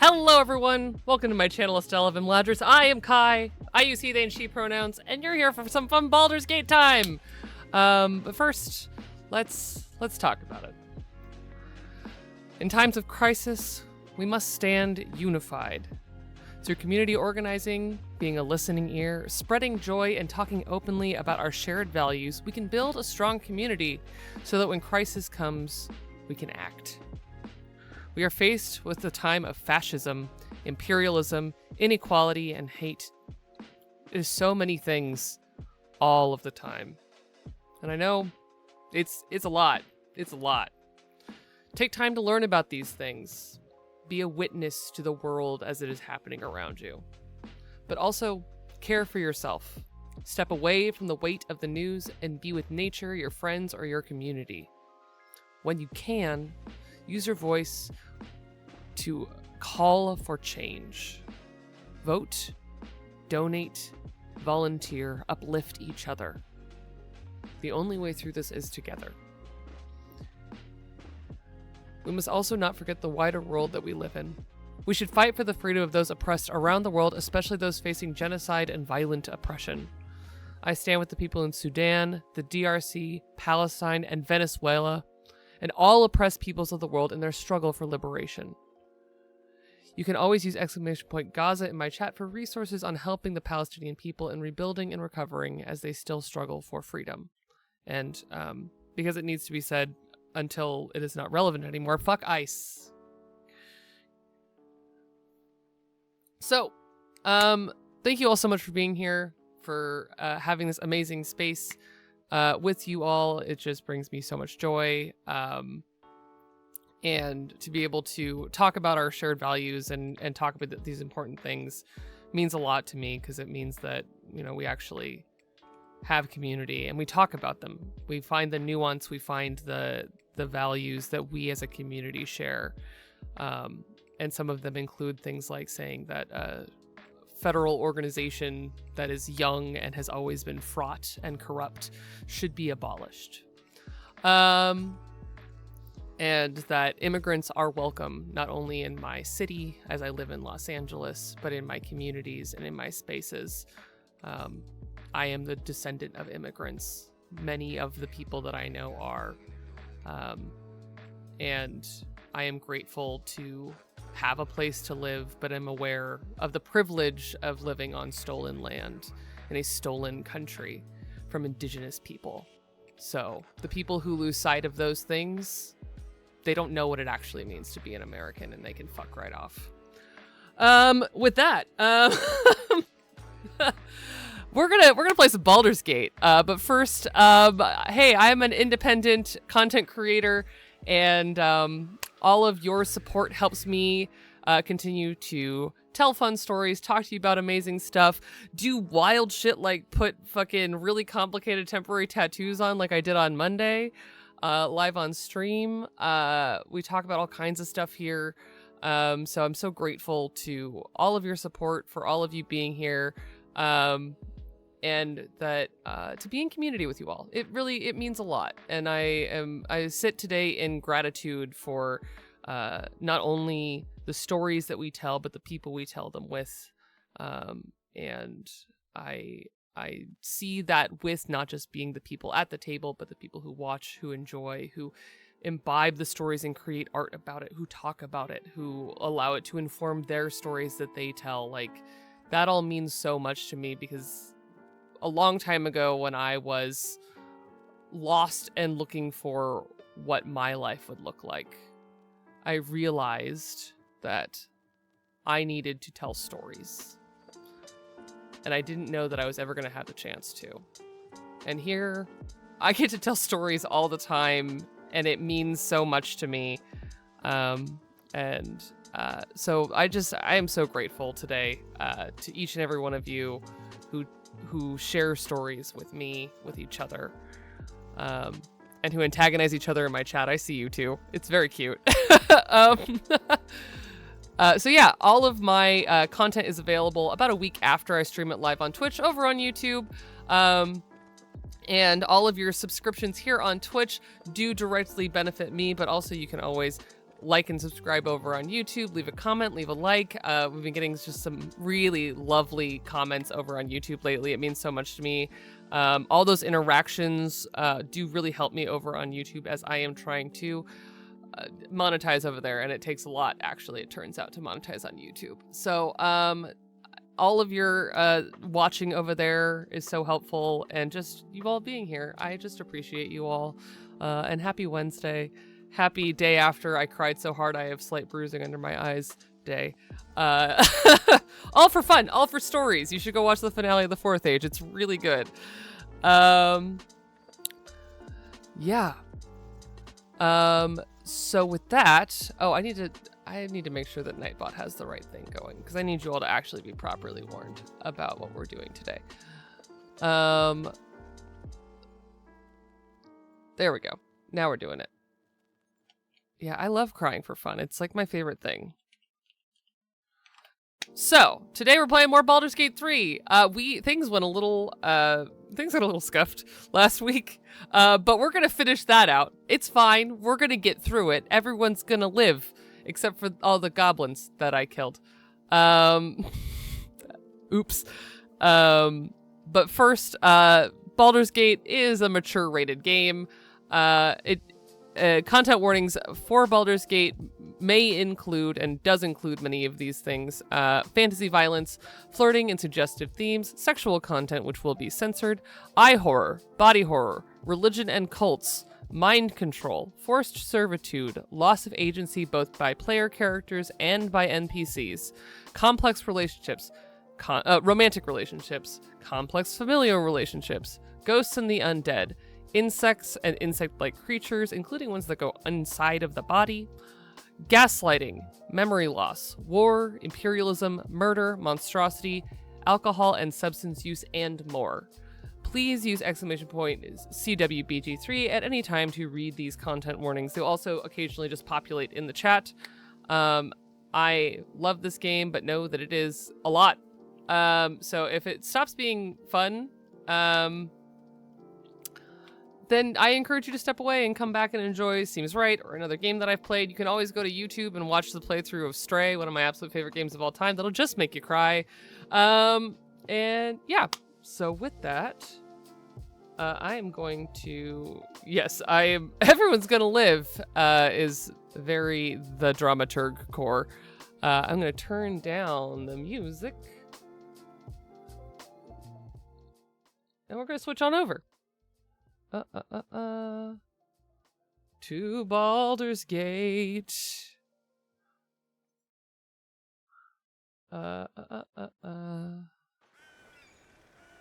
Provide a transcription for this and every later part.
Hello everyone, welcome to my channel EstelofImladris. I am Kai, I use he, they, and she pronouns, and you're here for some fun Baldur's Gate time! But first, let's talk about it. In times of crisis, we must stand unified. Through community organizing, being a listening ear, spreading joy, and talking openly about our shared values, we can build a strong community so that when crisis comes, we can act. We are faced with the time of fascism, imperialism, inequality, and hate. It is so many things all of the time. And I know it's a lot. It's a lot. Take time to learn about these things. Be a witness to the world as it is happening around you. But also care for yourself. Step away from the weight of the news and be with nature, your friends, or your community. When you can, use your voice to call for change. Vote, donate, volunteer, uplift each other. The only way through this is together. We must also not forget the wider world that we live in. We should fight for the freedom of those oppressed around the world, especially those facing genocide and violent oppression. I stand with the people in Sudan, the DRC, Palestine, and Venezuela, and all oppressed peoples of the world in their struggle for liberation. You can always use !Gaza in my chat for resources on helping the Palestinian people in rebuilding and recovering as they still struggle for freedom. And because it needs to be said until it is not relevant anymore, fuck ICE. So, thank you all so much for being here, for having this amazing space with you all. It just brings me so much joy. And to be able to talk about our shared values and talk about these important things means a lot to me, because it means that, you know, we actually have community and we talk about them. We find the nuance, we find the values that we as a community share. And some of them include things like saying that federal organization that is young and has always been fraught and corrupt should be abolished. And that immigrants are welcome, not only in my city, as I live in Los Angeles, but in my communities and in my spaces. I am the descendant of immigrants. Many of the people that I know are. And I am grateful to have a place to live, but I'm aware of the privilege of living on stolen land in a stolen country from indigenous people. So the people who lose sight of those things, they don't know what it actually means to be an American, and they can fuck right off. With that, we're gonna play some Baldur's Gate. But first, hey, I'm an independent content creator, and all of your support helps me continue to tell fun stories, talk to you about amazing stuff, do wild shit like put fucking really complicated temporary tattoos on, like I did on Monday. Live on stream. We talk about all kinds of stuff here. So I'm so grateful to all of your support, for all of you being here, and that to be in community with you all. It means a lot. And I sit today in gratitude for not only the stories that we tell, but the people we tell them with. And I see that with not just being the people at the table, but the people who watch, who enjoy, who imbibe the stories and create art about it, who talk about it, who allow it to inform their stories that they tell. Like, that all means so much to me, because a long time ago, when I was lost and looking for what my life would look like, I realized that I needed to tell stories. And I didn't know that I was ever going to have the chance to. And here, I get to tell stories all the time, and it means so much to me. So I am so grateful today to each and every one of you who share stories with me, with each other, and who antagonize each other in my chat. I see you too. It's very cute. So yeah, all of my content is available about a week after I stream it live on Twitch, over on YouTube. And all of your subscriptions here on Twitch do directly benefit me, but also you can always like and subscribe over on YouTube. Leave a comment, leave a like. We've been getting just some really lovely comments over on YouTube lately. It means so much to me. All those interactions do really help me over on YouTube as I am trying to monetize over there, and it takes a lot, actually, it turns out, to monetize on YouTube. So all of your watching over there is so helpful, and just you all being here, I just appreciate you all. And happy Wednesday. Happy day after I cried so hard I have slight bruising under my eyes day. All for fun, all for stories. You should go watch the finale of the Fourth Age. It's really good. Yeah. So with that, I need to make sure that Nightbot has the right thing going, because I need you all to actually be properly warned about what we're doing today. There we go. Now we're doing it. Yeah, I love crying for fun. It's like my favorite thing. So today we're playing more Baldur's Gate 3. Things got a little scuffed last week, but we're gonna finish that out. It's fine. We're gonna get through it. Everyone's gonna live, except for all the goblins that I killed. Oops. But first, Baldur's Gate is a mature rated game. Content warnings for Baldur's Gate may include and does include many of these things: fantasy violence, flirting and suggestive themes, sexual content which will be censored, eye horror, body horror, religion and cults, mind control, forced servitude, loss of agency both by player characters and by NPCs, complex relationships, romantic relationships, complex familial relationships, ghosts and the undead, insects and insect-like creatures, including ones that go inside of the body, gaslighting, memory loss, war, imperialism, murder, monstrosity, alcohol and substance use, and more. Please use !CWBG3 at any time to read these content warnings. They'll also occasionally just populate in the chat. I love this game, but know that it is a lot. So if it stops being fun, then I encourage you to step away and come back and enjoy Seems Right or another game that I've played. You can always go to YouTube and watch the playthrough of Stray, one of my absolute favorite games of all time. That'll just make you cry. And yeah, so with that, I am going to... Yes, Everyone's Gonna Live is very the dramaturg core. I'm going to turn down the music. And we're going to switch on over. To Baldur's Gate.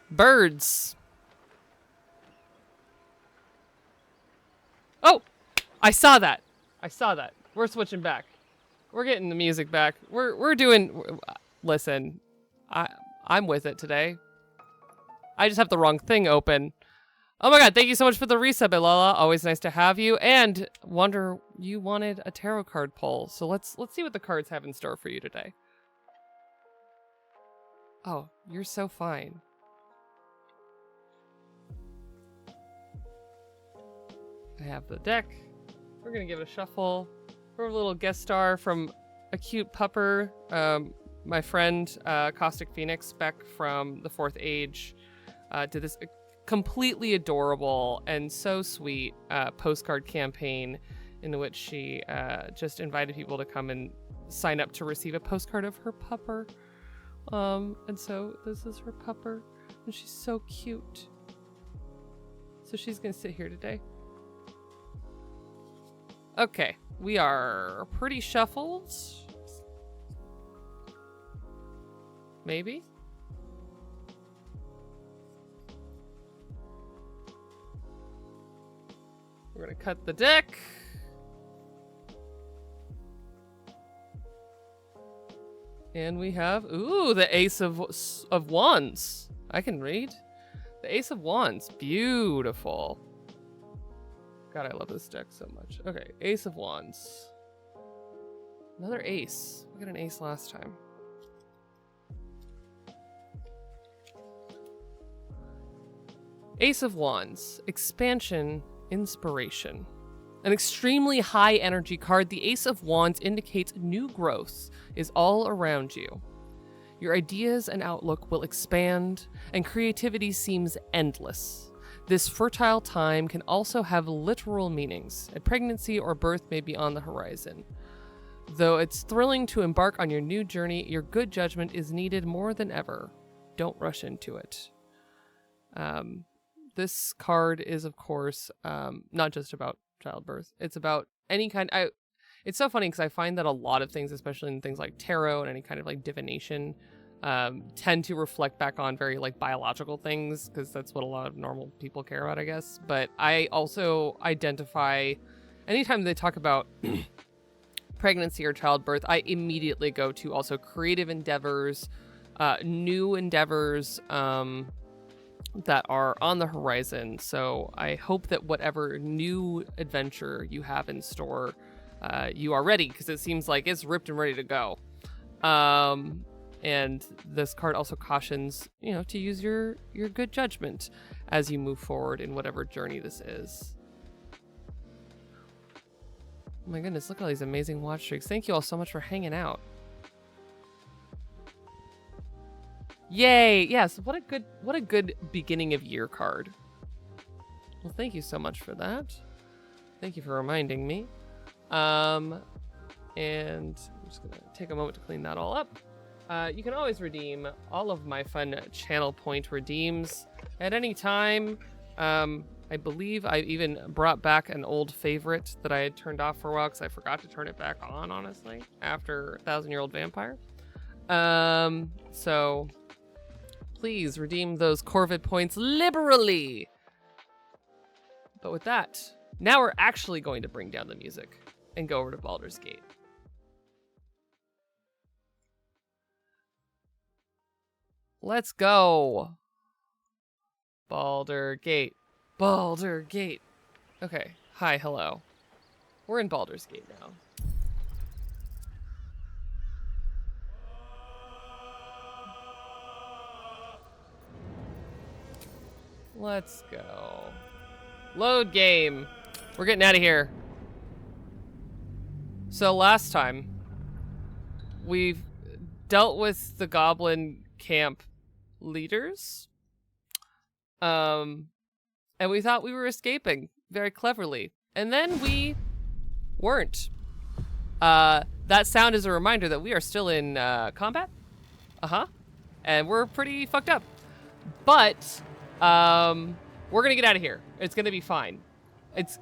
Birds. Oh, I saw that. We're switching back. We're getting the music back. We're doing. Listen, I'm with it today. I just have the wrong thing open. Oh my god, thank you so much for the resub, Ilala. Always nice to have you. And Wonder, you wanted a tarot card pull. So let's see what the cards have in store for you today. Oh, you're so fine. I have the deck. We're gonna give it a shuffle. We're a little guest star from a cute pupper. My friend Caustic Phoenix, Beck from the Fourth Age, did this completely adorable and so sweet postcard campaign in which she just invited people to come and sign up to receive a postcard of her pupper. And so this is her pupper, and she's so cute. So she's gonna sit here today. Okay, we are pretty shuffled. Maybe? We're gonna cut the deck. And we have, ooh, the Ace of Wands. I can read. The Ace of Wands, beautiful. God, I love this deck so much. Okay, Ace of Wands. Another ace. We got an ace last time. Ace of Wands, expansion, inspiration. An extremely high energy card, the Ace of Wands indicates new growth is all around you. Your ideas and outlook will expand, and creativity seems endless. This fertile time can also have literal meanings. A pregnancy or birth may be on the horizon. Though it's thrilling to embark on your new journey, your good judgment is needed more than ever. Don't rush into it. This card is, of course, not just about childbirth. It's about any kind. It's so funny because I find that a lot of things, especially in things like tarot and any kind of like divination, tend to reflect back on very like biological things because that's what a lot of normal people care about, I guess. But I also identify anytime they talk about pregnancy or childbirth, I immediately go to also creative endeavors, new endeavors that are on the horizon. So I hope that whatever new adventure you have in store, you are ready, because it seems like it's ripped and ready to go. And this card also cautions, to use your good judgment as you move forward in whatever journey this is. Oh my goodness, look at all these amazing watch streaks. Thank you all so much for hanging out. Yay! Yes, what a good beginning of year card. Well, thank you so much for that. Thank you for reminding me. And I'm just gonna take a moment to clean that all up. You can always redeem all of my fun channel point redeems at any time. I believe I even brought back an old favorite that I had turned off for a while because I forgot to turn it back on, honestly, after 1,000-Year-Old Vampire. So please redeem those Corvid points liberally. But with that, now we're actually going to bring down the music and go over to Baldur's Gate. Let's go. Baldur Gate. Baldur Gate. Okay. Hi, hello. We're in Baldur's Gate now. Let's go. Load game. We're getting out of here. So last time, we've dealt with the goblin camp leaders. And we thought we were escaping very cleverly. And then we weren't. That sound is a reminder that we are still in combat. And we're pretty fucked up. But we're gonna get out of here. It's gonna be fine. It's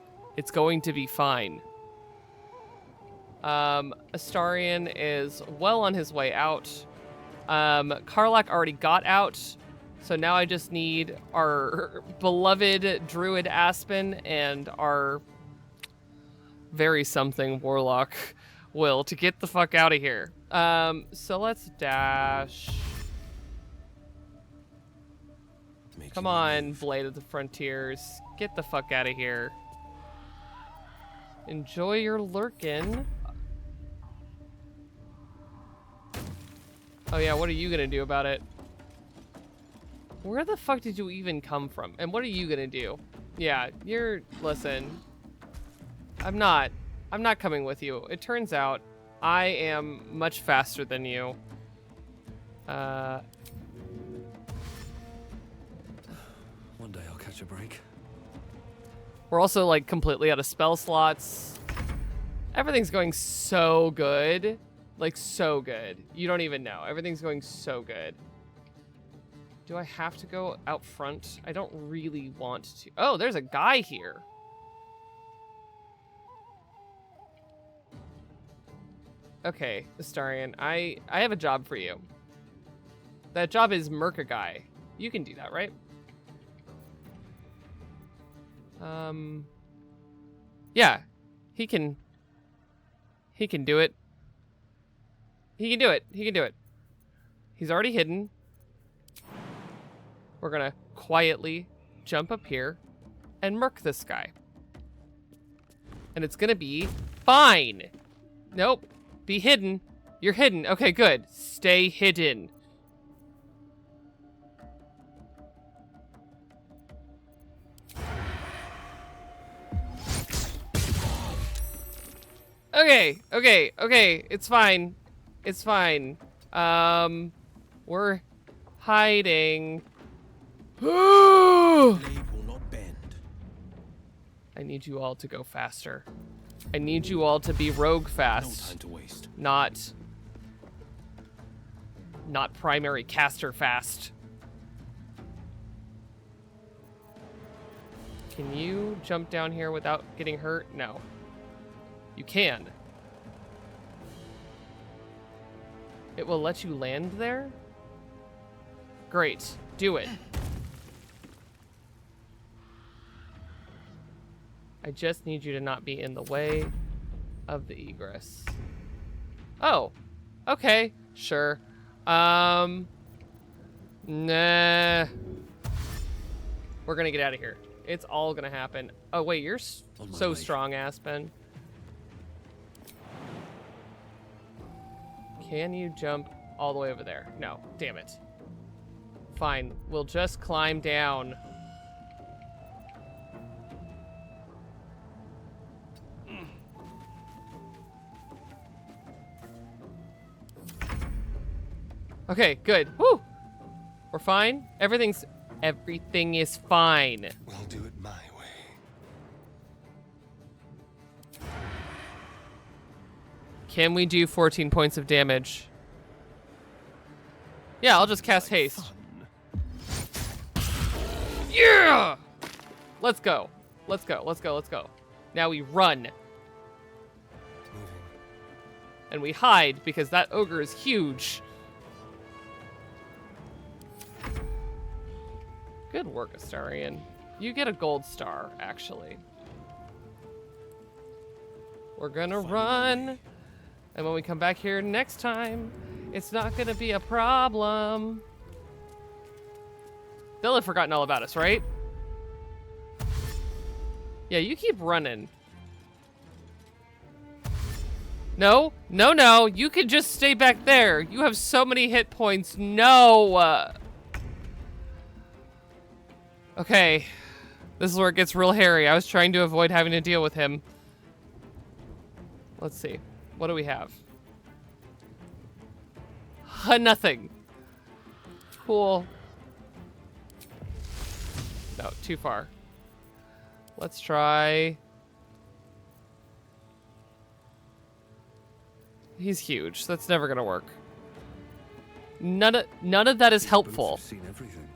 going to be fine. Astarion is well on his way out. Karlak already got out. So now I just need our beloved druid Aspen and our very something warlock Will to get the fuck out of here. So let's dash. Come on, Blade of the Frontiers. Get the fuck out of here. Enjoy your lurkin'. Oh yeah, what are you gonna do about it? Where the fuck did you even come from? And what are you gonna do? Yeah, listen. I'm not coming with you. It turns out I am much faster than you. One day I'll catch a break. We're also like completely out of spell slots. Everything's going so good. Like so good. You don't even know. Everything's going so good. Do I have to go out front? I don't really want to. Oh, there's a guy here. Okay, Astarion, I have a job for you. That job is murk a guy. You can do that, right? Yeah, he can do it. He can do it. He can do it. He's already hidden. We're gonna quietly jump up here and murk this guy. And it's gonna be fine. Nope. Be hidden. You're hidden. Okay, good. Stay hidden. Okay, okay, okay. It's fine. It's fine. We're hiding. Blade will not bend. I need you all to go faster. I need you all to be rogue No fast. time to waste. Not primary caster fast. Can you jump down here without getting hurt? No. You can. It will let you land there? Great. Do it. I just need you to not be in the way of the egress. Oh. Okay. Sure. Nah. We're gonna get out of here. It's all gonna happen. Oh wait, you're so strong, Aspen. Can you jump all the way over there? No, damn it. Fine, we'll just climb down. Okay, good. Woo! We're fine. Everything is fine. We'll do it my way. Can we do 14 points of damage? Yeah, I'll just cast haste. Yeah! Let's go. Let's go. Let's go. Let's go. Now we run. Moving. And we hide because that ogre is huge. Good work, Astarion. You get a gold star, actually. We're gonna run. And when we come back here next time, it's not gonna be a problem. They'll have forgotten all about us, right? Yeah, you keep running. No, no, no. You can just stay back there. You have so many hit points. No. Okay. This is where it gets real hairy. I was trying to avoid having to deal with him. Let's see. What do we have? Nothing. Cool. No, too far. Let's try. He's huge. That's never gonna work. None of that is helpful. I've seen everything.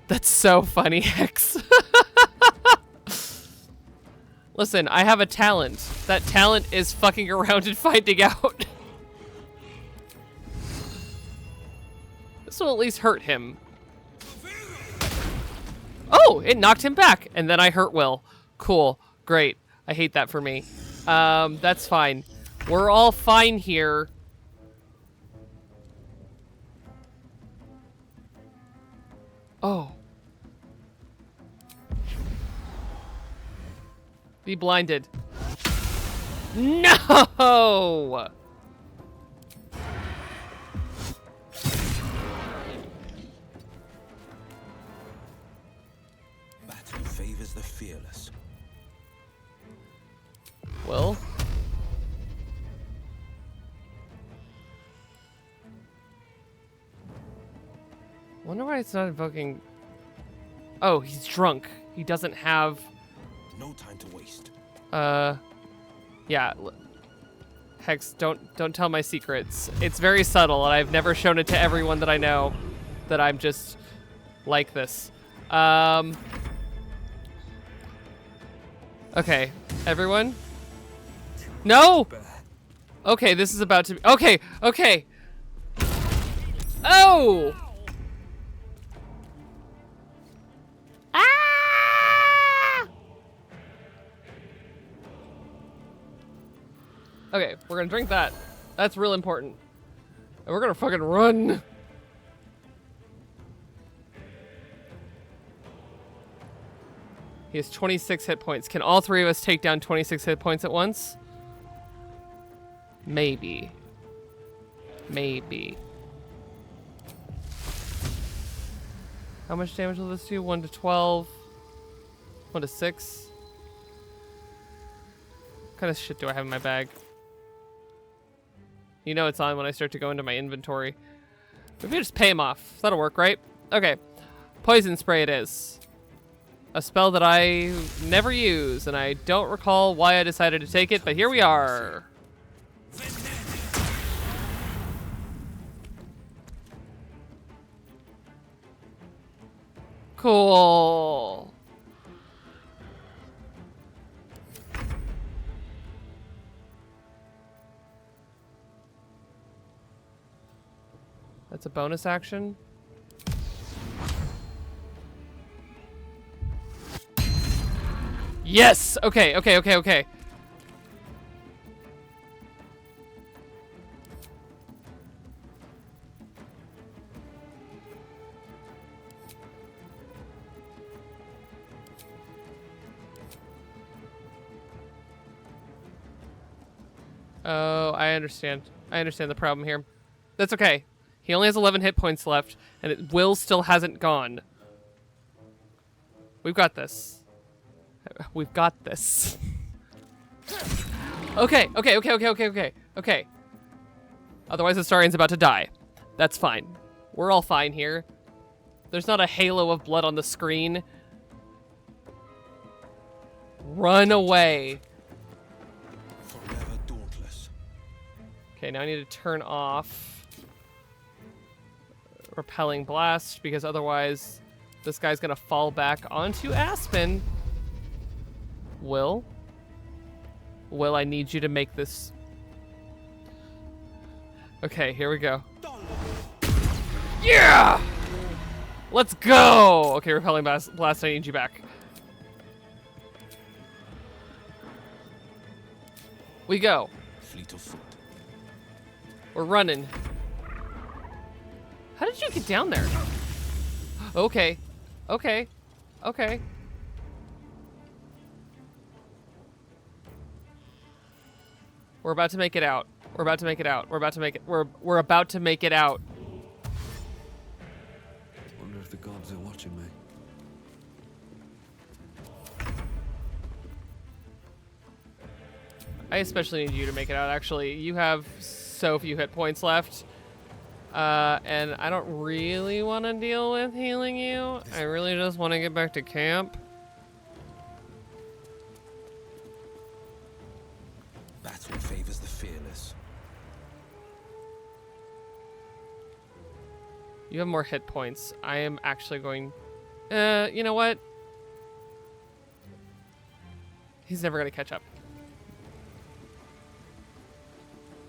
That's so funny, Hex. Listen, I have a talent. That talent is fucking around and finding out. This will at least hurt him. Oh, it knocked him back, and then I hurt Will. Cool, great. I hate that for me. That's fine. We're all fine here. Oh. Be blinded. No! Battle favors the fearless. Well. Wonder why it's not invoking. Oh, he's drunk. He doesn't have. No time to waste. Yeah. Hex, don't tell my secrets. It's very subtle, and I've never shown it to everyone that I know. That I'm just like this. Okay, everyone. No. Okay, this is about to be. Okay, okay. Oh. Okay, we're gonna drink that. That's real important. And we're gonna fucking run. He has 26 hit points. Can all three of us take down 26 hit points at once? Maybe. Maybe. How much damage will this do? 1 to 12. 1 to 6. kind of shit do I have in my bag? You know it's on when I start to go into my inventory. Maybe I just pay him off. That'll work, right? Okay. Poison spray it is. A spell that I never use, and I don't recall why I decided to take it, but here we are. Cool. That's a bonus action. Yes! Okay, okay, okay, okay. Oh, I understand. I understand the problem here. That's okay. He only has 11 hit points left, and Will still hasn't gone. We've got this. We've got this. Okay, okay, okay, okay, okay, okay, okay. Otherwise, the Astarian's about to die. That's fine. We're all fine here. There's not a halo of blood on the screen. Run away. Forever dauntless. Okay, now I need to turn off repelling blast, because otherwise this guy's gonna fall back onto Aspen. Will, I need you to make this. Okay, here we go. Yeah! Let's go! Okay, repelling blast, I need you back. We go. Fleet of foot. We're running. How did you get down there? Okay. Okay. Okay. We're about to make it out. We're about to make it out. We're about to make it. We're about to make it out. Wonder if the gods are watching me. I especially need you to make it out. Actually, you have so few hit points left. And I don't really want to deal with healing you. I really just want to get back to camp. Battle favors the fearless. You have more hit points. I am actually going... you know what? He's never going to catch up.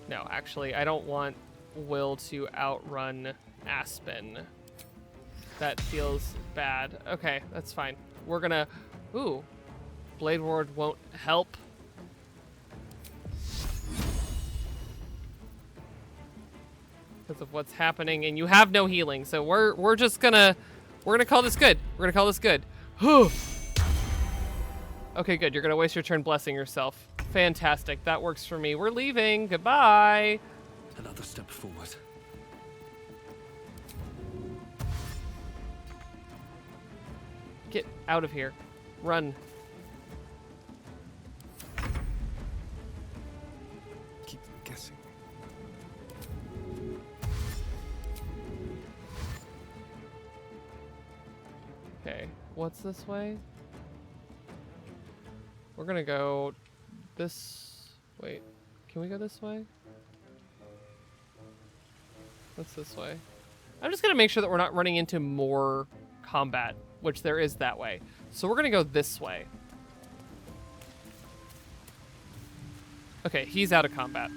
No, actually, I don't want Will to outrun Aspen. That feels bad. Okay, that's fine. We're gonna... Ooh. Blade Ward won't help. Because of what's happening, and you have no healing, so we're just gonna... We're gonna call this good. We're gonna call this good. Okay, good. You're gonna waste your turn blessing yourself. Fantastic. That works for me. We're leaving. Goodbye. Another step forward. Get out of here. Run. Keep guessing. Okay, what's this way? We're gonna go this... Wait, can we go this way? What's this way? I'm just gonna make sure that we're not running into more combat, which there is that way. So we're gonna go this way. Okay, he's out of combat.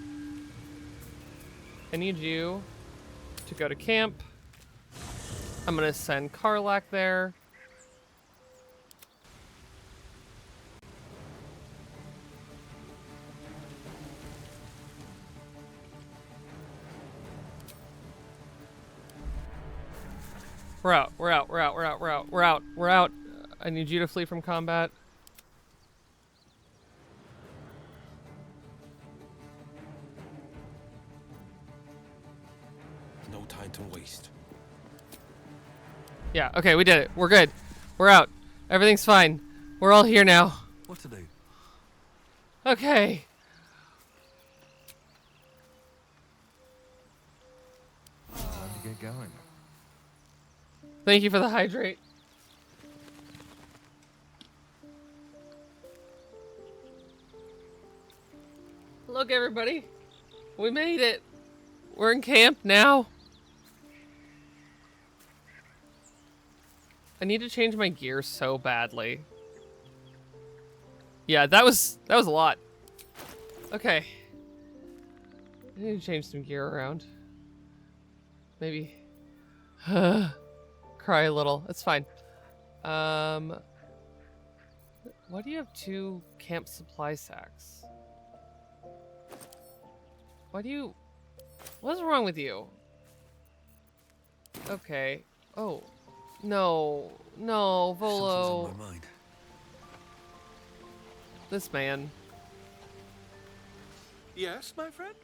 I need you to go to camp. I'm gonna send Karlak there. We're out, we're out, we're out, we're out, we're out, we're out, we're out. I need you to flee from combat. No time to waste. Yeah, okay, we did it. We're good. We're out. Everything's fine. We're all here now. What to do? Okay. Time to get going. Thank you for the hydrate. Look, everybody. We made it. We're in camp now. I need to change my gear so badly. Yeah, that was a lot. Okay. I need to change some gear around. Maybe cry a little. It's fine. Why do you have 2 camp supply sacks? What's wrong with you? Okay. Oh. No. No, Volo. Something's on my mind. This man. Yes, my friend?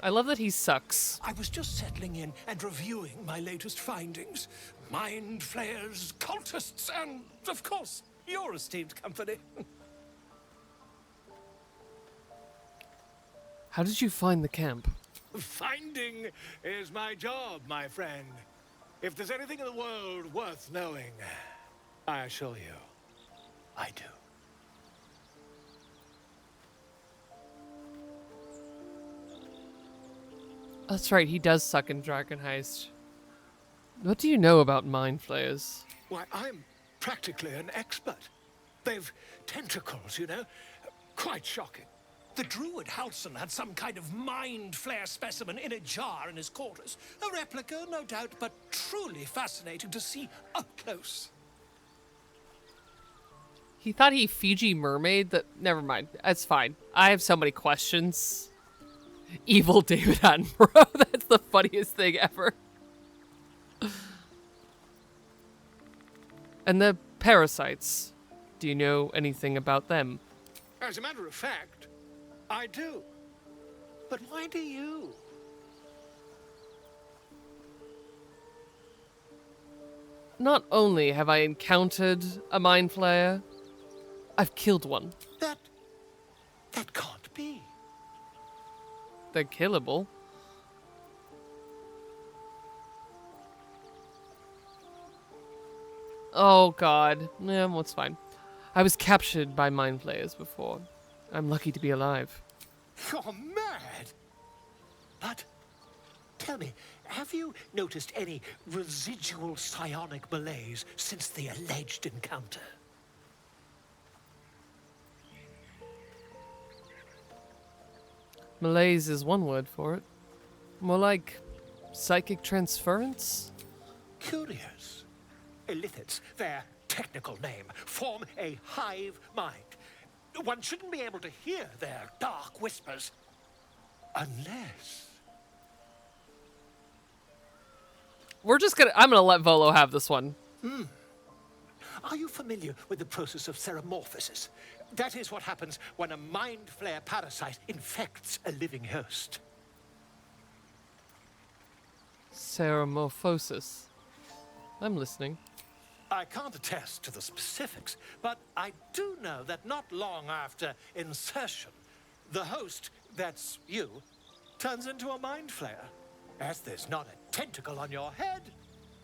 I love that he sucks. I was just settling in and reviewing my latest findings. Mind flayers, cultists, and, of course, your esteemed company. How did you find the camp? Finding is my job, my friend. If there's anything in the world worth knowing, I assure you, I do. That's right, he does suck in Dragon Heist. What do you know about mind flayers? Why, I'm practically an expert. They've tentacles, you know? Quite shocking. The druid Halson had some kind of mind flare specimen in a jar in his quarters. A replica, no doubt, but truly fascinating to see up close. He thought he Fiji mermaid that. Never mind. That's fine. I have so many questions. Evil David Attenborough. That's the funniest thing ever. And the parasites. Do you know anything about them? As a matter of fact, I do. But why do you? Not only have I encountered a mind flayer, I've killed one. That can't be. They're killable. Oh god. Yeah, well, it's fine. I was captured by mind flayers before. I'm lucky to be alive. You're mad! But, tell me, have you noticed any residual psionic malaise since the alleged encounter? Malaise is one word for it. More like psychic transference? Curious. Illithids, their technical name, form a hive mind. One shouldn't be able to hear their dark whispers unless... I'm gonna let Volo have this one. Are you familiar with the process of theromorphosis? That is what happens when a mind flare parasite infects a living host. Ceramorphosis. I'm listening. I can't attest to the specifics, but I do know that not long after insertion, the host, that's you, turns into a mind flayer. As there's not a tentacle on your head,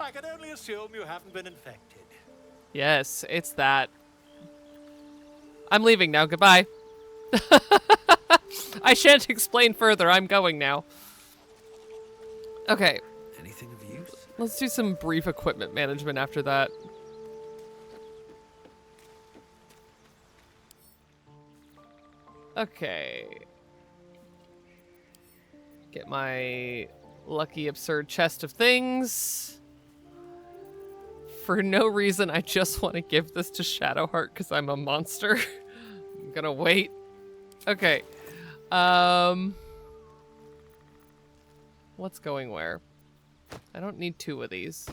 I can only assume you haven't been infected. Yes, it's that. I'm leaving now. Goodbye. I shan't explain further. I'm going now. Okay. Anything of use? Let's do some brief equipment management after that. Okay. Get my lucky absurd chest of things. For no reason, I just want to give this to Shadowheart because I'm a monster. I'm gonna wait. Okay. What's going where? I don't need 2 of these.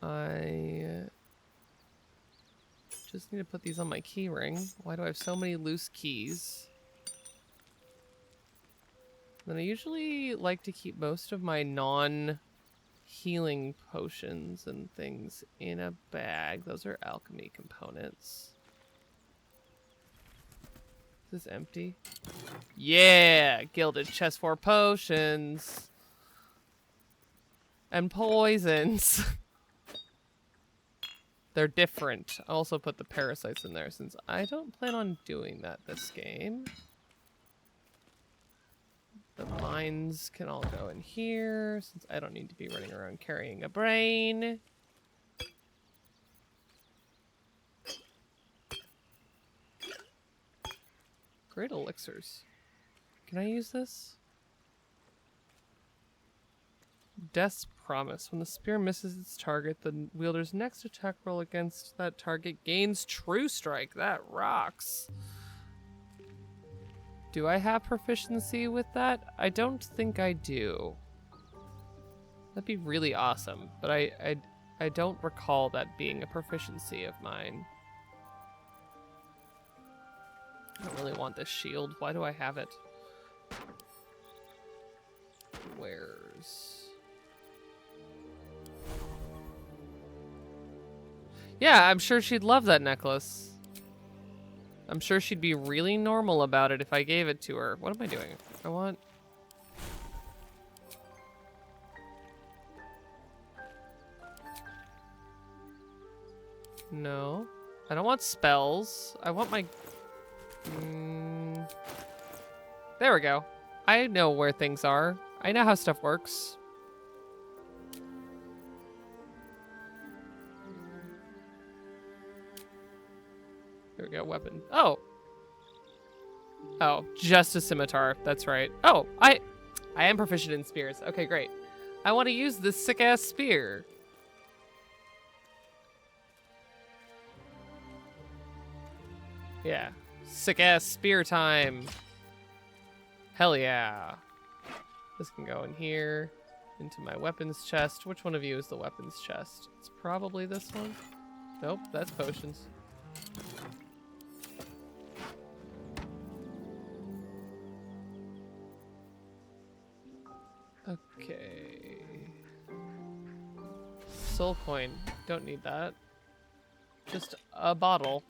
I just need to put these on my key ring. Why do I have so many loose keys? Then I usually like to keep most of my non-healing healing potions and things in a bag. Those are alchemy components. Is this empty? Yeah! Gilded chest for potions. And poisons. They're different. I'll also put the parasites in there since I don't plan on doing that this game. The mines can all go in here since I don't need to be running around carrying a brain. Great elixirs. Can I use this? Death's Promise. When the spear misses its target, the wielder's next attack roll against that target gains True Strike. That rocks. Do I have proficiency with that? I don't think I do. That'd be really awesome, but I don't recall that being a proficiency of mine. I don't really want this shield. Why do I have it? Where's... Yeah, I'm sure she'd love that necklace. I'm sure she'd be really normal about it if I gave it to her. What am I doing? I want... No. I don't want spells. I want my... There we go. I know where things are. I know how stuff works. Here we go, weapon. Oh! Oh, just a scimitar. That's right. Oh, I am proficient in spears. Okay, great. I want to use this sick-ass spear. Yeah. Sick-ass spear time. Hell yeah. This can go in here, into my weapons chest. Which one of you is the weapons chest? It's probably this one. Nope, that's potions. Okay. Soul coin. Don't need that. Just a bottle.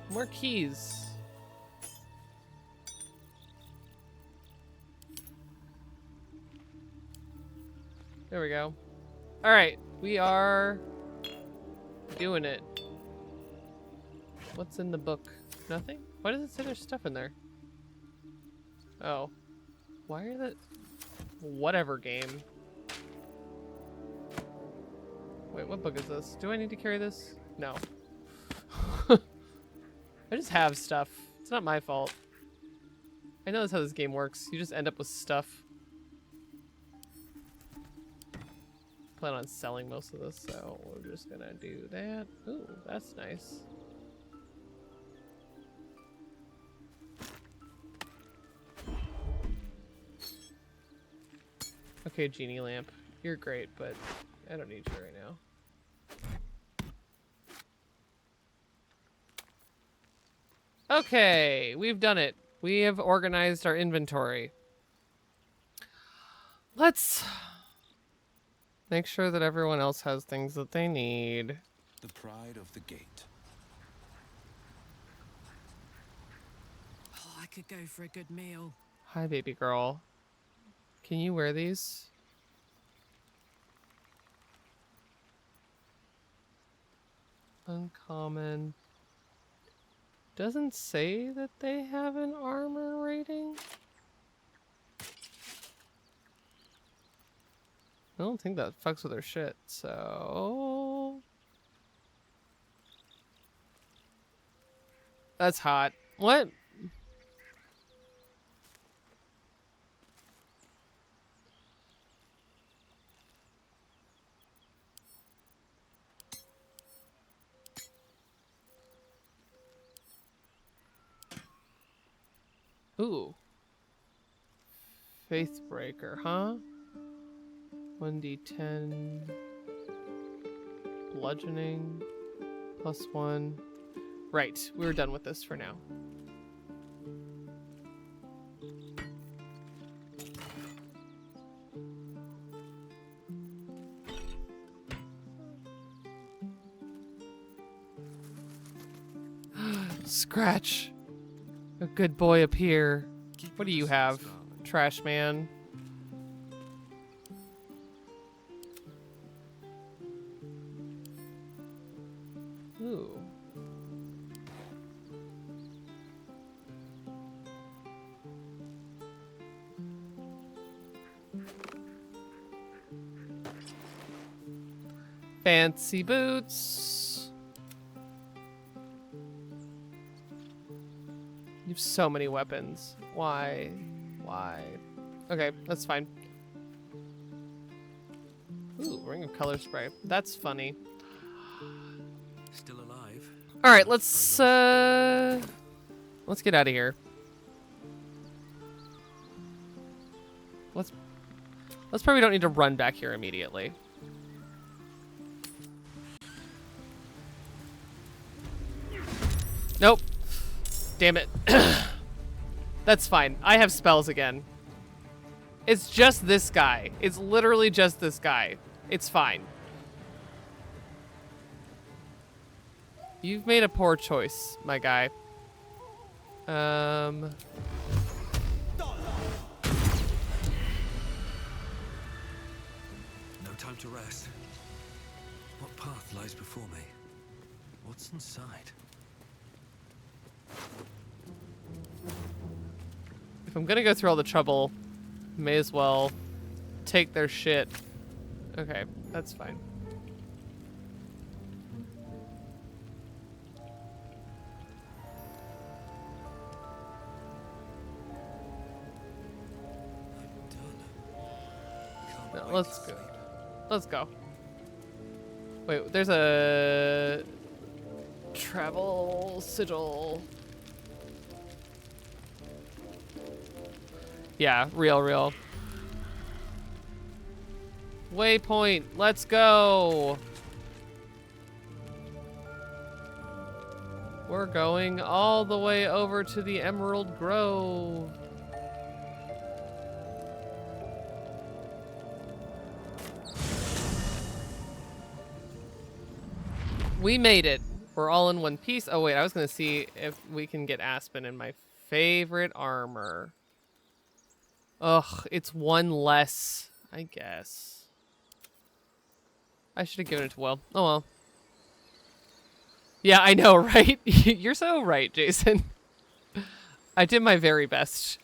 More keys. There we go. All right, we are doing it. What's in the book? Nothing? Why does it say there's stuff in there? Oh. Why are that? Whatever game. Wait, what book is this? Do I need to carry this? No. I just have stuff. It's not my fault. I know that's how this game works. You just end up with stuff. Plan on selling most of this, so we're just gonna do that. Ooh, that's nice. Okay, genie lamp. You're great, but I don't need you right now. Okay, we've done it. We have organized our inventory. Let's make sure that everyone else has things that they need. The pride of the gate. Oh, I could go for a good meal. Hi, baby girl. Can you wear these? Uncommon. Doesn't say that they have an armor rating. I don't think that fucks with their shit, so... That's hot. What? Ooh. Faithbreaker, huh? 1d10. bludgeoning. +1. Right, we're done with this for now. Scratch. A good boy up here. What do you have, trash man? Ooh. Fancy boots. You have so many weapons. Why? Why? Okay, that's fine. Ooh, ring of color spray. That's funny. Still alive? All right, let's get out of here. Let's probably don't need to run back here immediately. Nope. Damn it. That's fine. I have spells again. It's just this guy. It's literally just this guy. It's fine. You've made a poor choice, my guy. No time to rest. What path lies before me? What's inside? If I'm gonna go through all the trouble, may as well take their shit. Okay, that's fine. No, let's go. Let's go. Wait, there's a travel sigil. Yeah, real. Waypoint, let's go. We're going all the way over to the Emerald Grove. We made it. We're all in one piece. Oh wait, I was gonna see if we can get Aspen in my favorite armor. Ugh, it's one less, I guess. I should have given it to Will. Oh well. Yeah, I know, right? You're so right, Jason. I did my very best.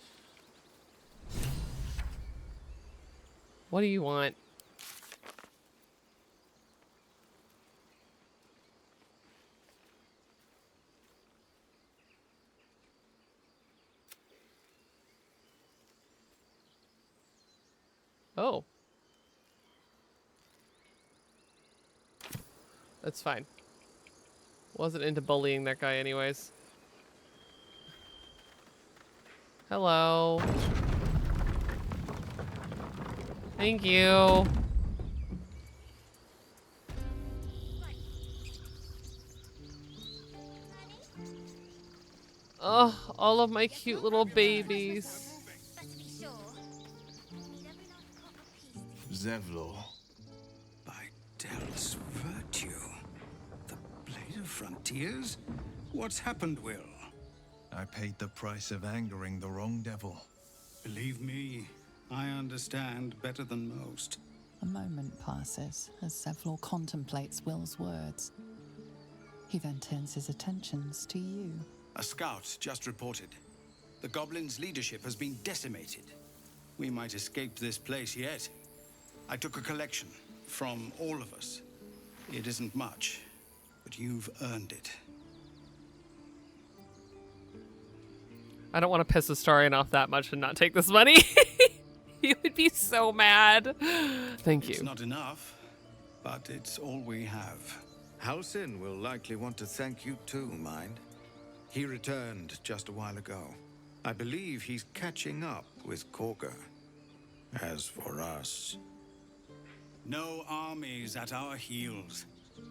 What do you want? Oh. That's fine. Wasn't into bullying that guy anyways. Hello. Thank you. Oh, all of my cute little babies. Zevlor. By Del's virtue. The Blade of Frontiers? What's happened, Will? I paid the price of angering the wrong devil. Believe me, I understand better than most. A moment passes as Zevlor contemplates Will's words. He then turns his attentions to you. A scout just reported. The goblins' leadership has been decimated. We might escape this place yet. I took a collection from all of us. It isn't much, but you've earned it. I don't want to piss Astarion off that much and not take this money. He would be so mad. Thank you. It's not enough, but it's all we have. Halsin will likely want to thank you too, mind. He returned just a while ago. I believe he's catching up with Korga. As for us... No armies at our heels.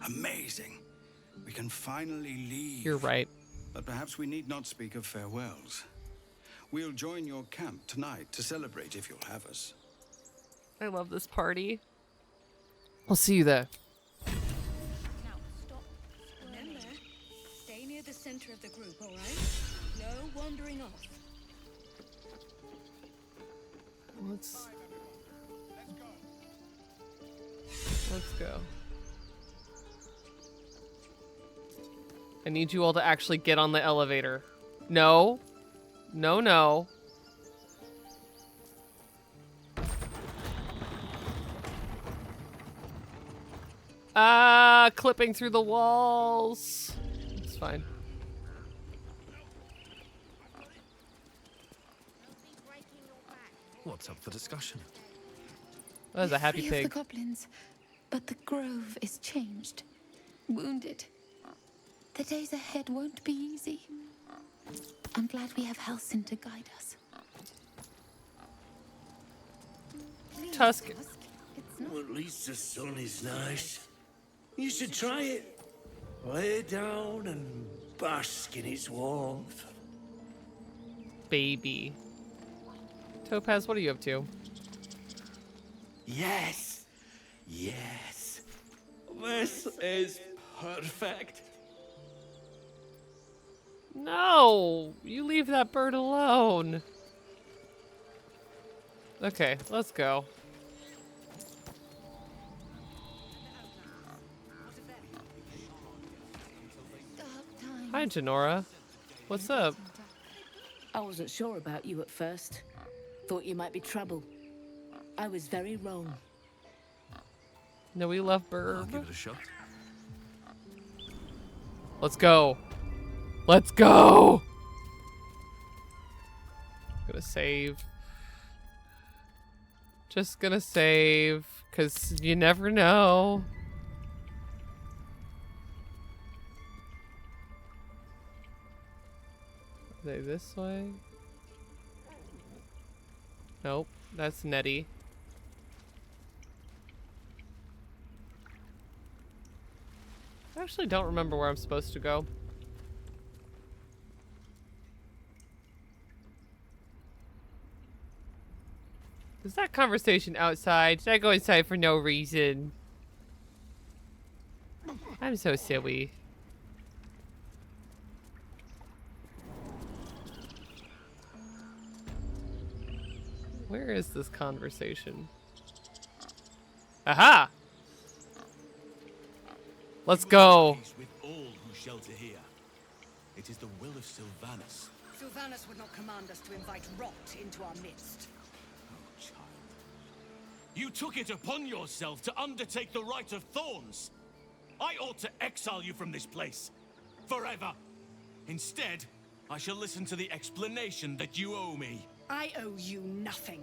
Amazing. We can finally leave. You're right. But perhaps we need not speak of farewells. We'll join your camp tonight to celebrate if you'll have us. I love this party. I'll see you there. Now, stop. Remember, stay near the center of the group, all right? No wandering off. Let's go. I need you all to actually get on the elevator. No. No, no. Clipping through the walls. It's fine. What's up for discussion? That was a happy Free pig. of the goblins, but the grove is changed. Wounded. The days ahead won't be easy. I'm glad we have Halsin to guide us. Tusk. It's not Well, at least the sun is nice. You should try it. Lay down and bask in its warmth. Baby. Topaz, what are you up to? Yes. Yes. This is perfect. No! You leave that bird alone. Okay, let's go. Hi, Janora. What's up? I wasn't sure about you at first. Thought you might be trouble. I was very wrong. No, we love I'll Burb. give it a shot. Let's go. Let's go! Gonna save. Just gonna save, because you never know. Are they this way? Nope, that's Nettie. I actually don't remember where I'm supposed to go. Is that conversation outside? Did I go inside for no reason? I'm so silly. Where is this conversation? Aha! Let's go. With all who shelter here. It is the will of Sylvanus. Sylvanus would not command us to invite rot into our midst. Oh, child. You took it upon yourself to undertake the rite of thorns. I ought to exile you from this place. Forever. Instead, I shall listen to the explanation that you owe me. I owe you nothing.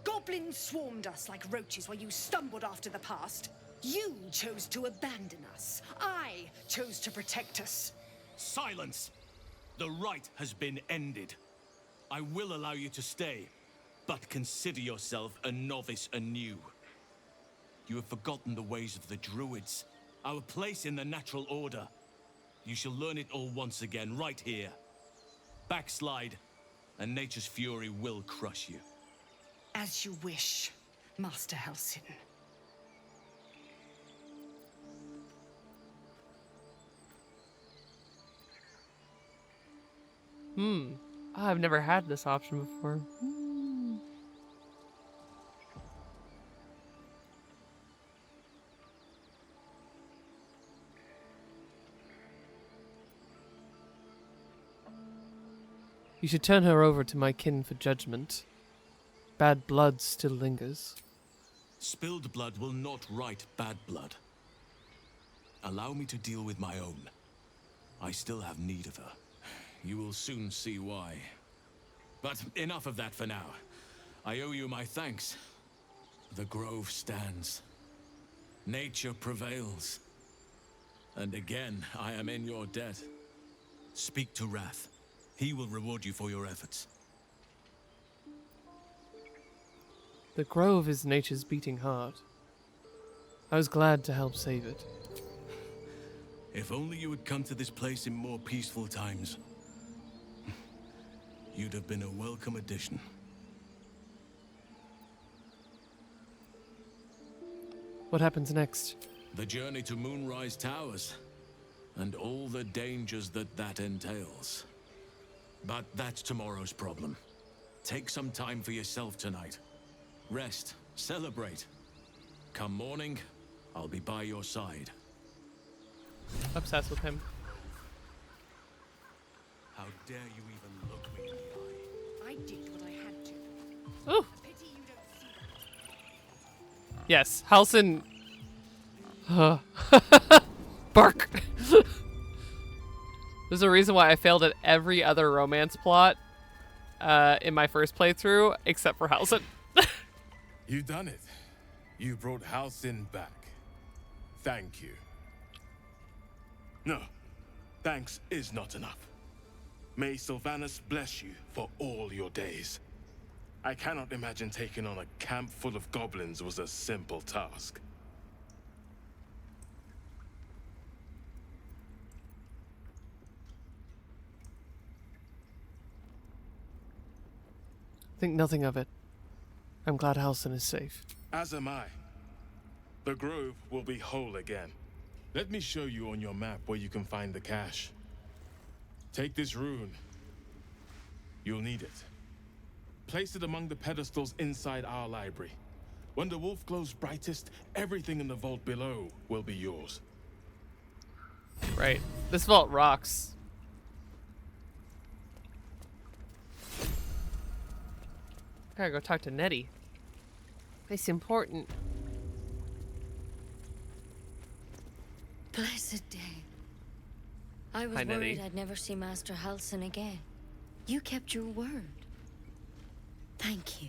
Goblins swarmed us like roaches while you stumbled after the past. You chose to abandon us. I chose to protect us. Silence! The rite has been ended. I will allow you to stay, but consider yourself a novice anew. You have forgotten the ways of the druids, our place in the natural order. You shall learn it all once again, right here. Backslide, and nature's fury will crush you. As you wish, Master Halsin. I've never had this option before. You should turn her over to my kin for judgment. Bad blood still lingers. Spilled blood will not right bad blood. Allow me to deal with my own. I still have need of her. You will soon see why. But enough of that for now. I owe you my thanks. The grove stands. Nature prevails. And again, I am in your debt. Speak to Wrath. He will reward you for your efforts. The grove is nature's beating heart. I was glad to help save it. If only you had come to this place in more peaceful times. You'd have been a welcome addition. What happens next? The journey to Moonrise Towers, and all the dangers that entails. But that's tomorrow's problem. Take some time for yourself tonight. Rest, celebrate. Come morning, I'll be by your side. Obsessed with him. How dare you even look me in the eye? I did what I had to. Ooh. Pity you don't see that. Yes, Halsin. Bark. There's a reason why I failed at every other romance plot in my first playthrough, except for Halsin. You done it. You brought Halsin back. Thank you. No, thanks is not enough. May Sylvanas bless you for all your days. I cannot imagine taking on a camp full of goblins was a simple task. Think nothing of it. I'm glad Halsin is safe. As am I. The grove will be whole again. Let me show you on your map where you can find the cache. Take this rune. You'll need it. Place it among the pedestals inside our library. When the wolf glows brightest, everything in the vault below will be yours. Right. This vault rocks. Gotta go talk to Nettie. It's important. Blessed day. I was Hi, worried Nettie. I'd never see Master Halsin again. You kept your word. Thank you.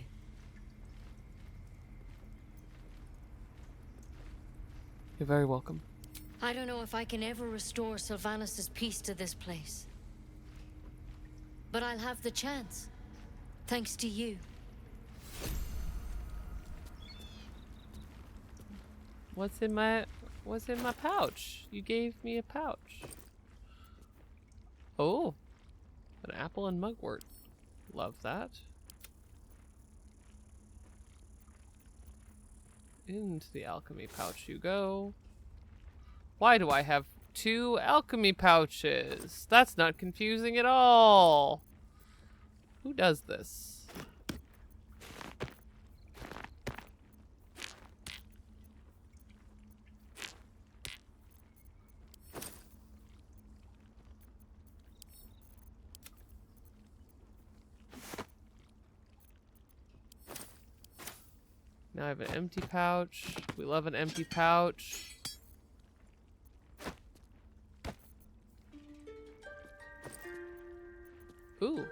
You're very welcome. I don't know if I can ever restore Sylvanas' peace to this place. But I'll have the chance. Thanks to you. What's in my pouch? You gave me a pouch. Oh. An apple and mugwort. Love that. Into the alchemy pouch you go. Why do I have 2 alchemy pouches? That's not confusing at all. Who does this? Now I have an empty pouch. We love an empty pouch. Ooh.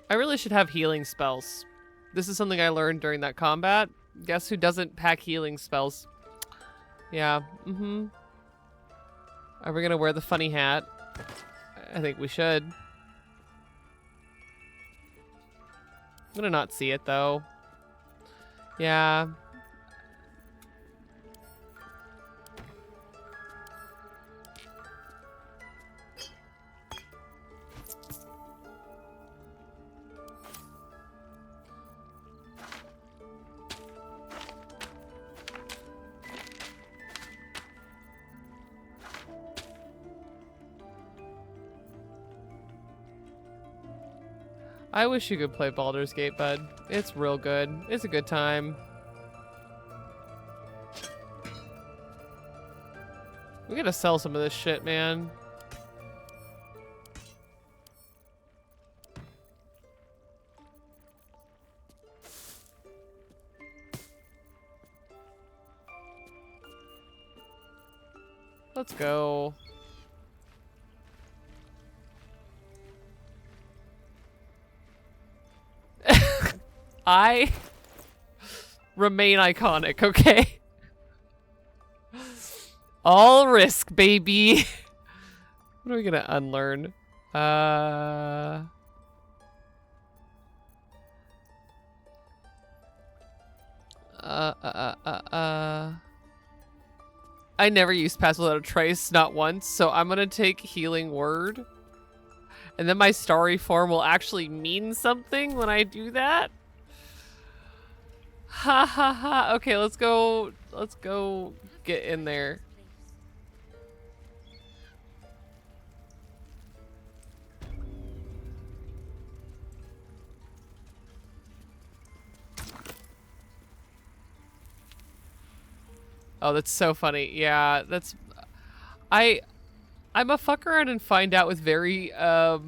I really should have healing spells. This is something I learned during that combat. Guess who doesn't pack healing spells? Yeah, Are we gonna wear the funny hat? I think we should. I'm gonna not see it though. Yeah. I wish you could play Baldur's Gate, bud. It's real good. It's a good time. We gotta sell some of this shit, man. Let's go. I remain iconic, okay? All risk, baby. What are we gonna unlearn? I never used pass without a trace, not once, so I'm gonna take healing word. And then my starry form will actually mean something when I do that. Ha ha ha. Okay, let's go get in there. Oh, that's so funny. Yeah, that's... I'm a fuck around and find out with very, I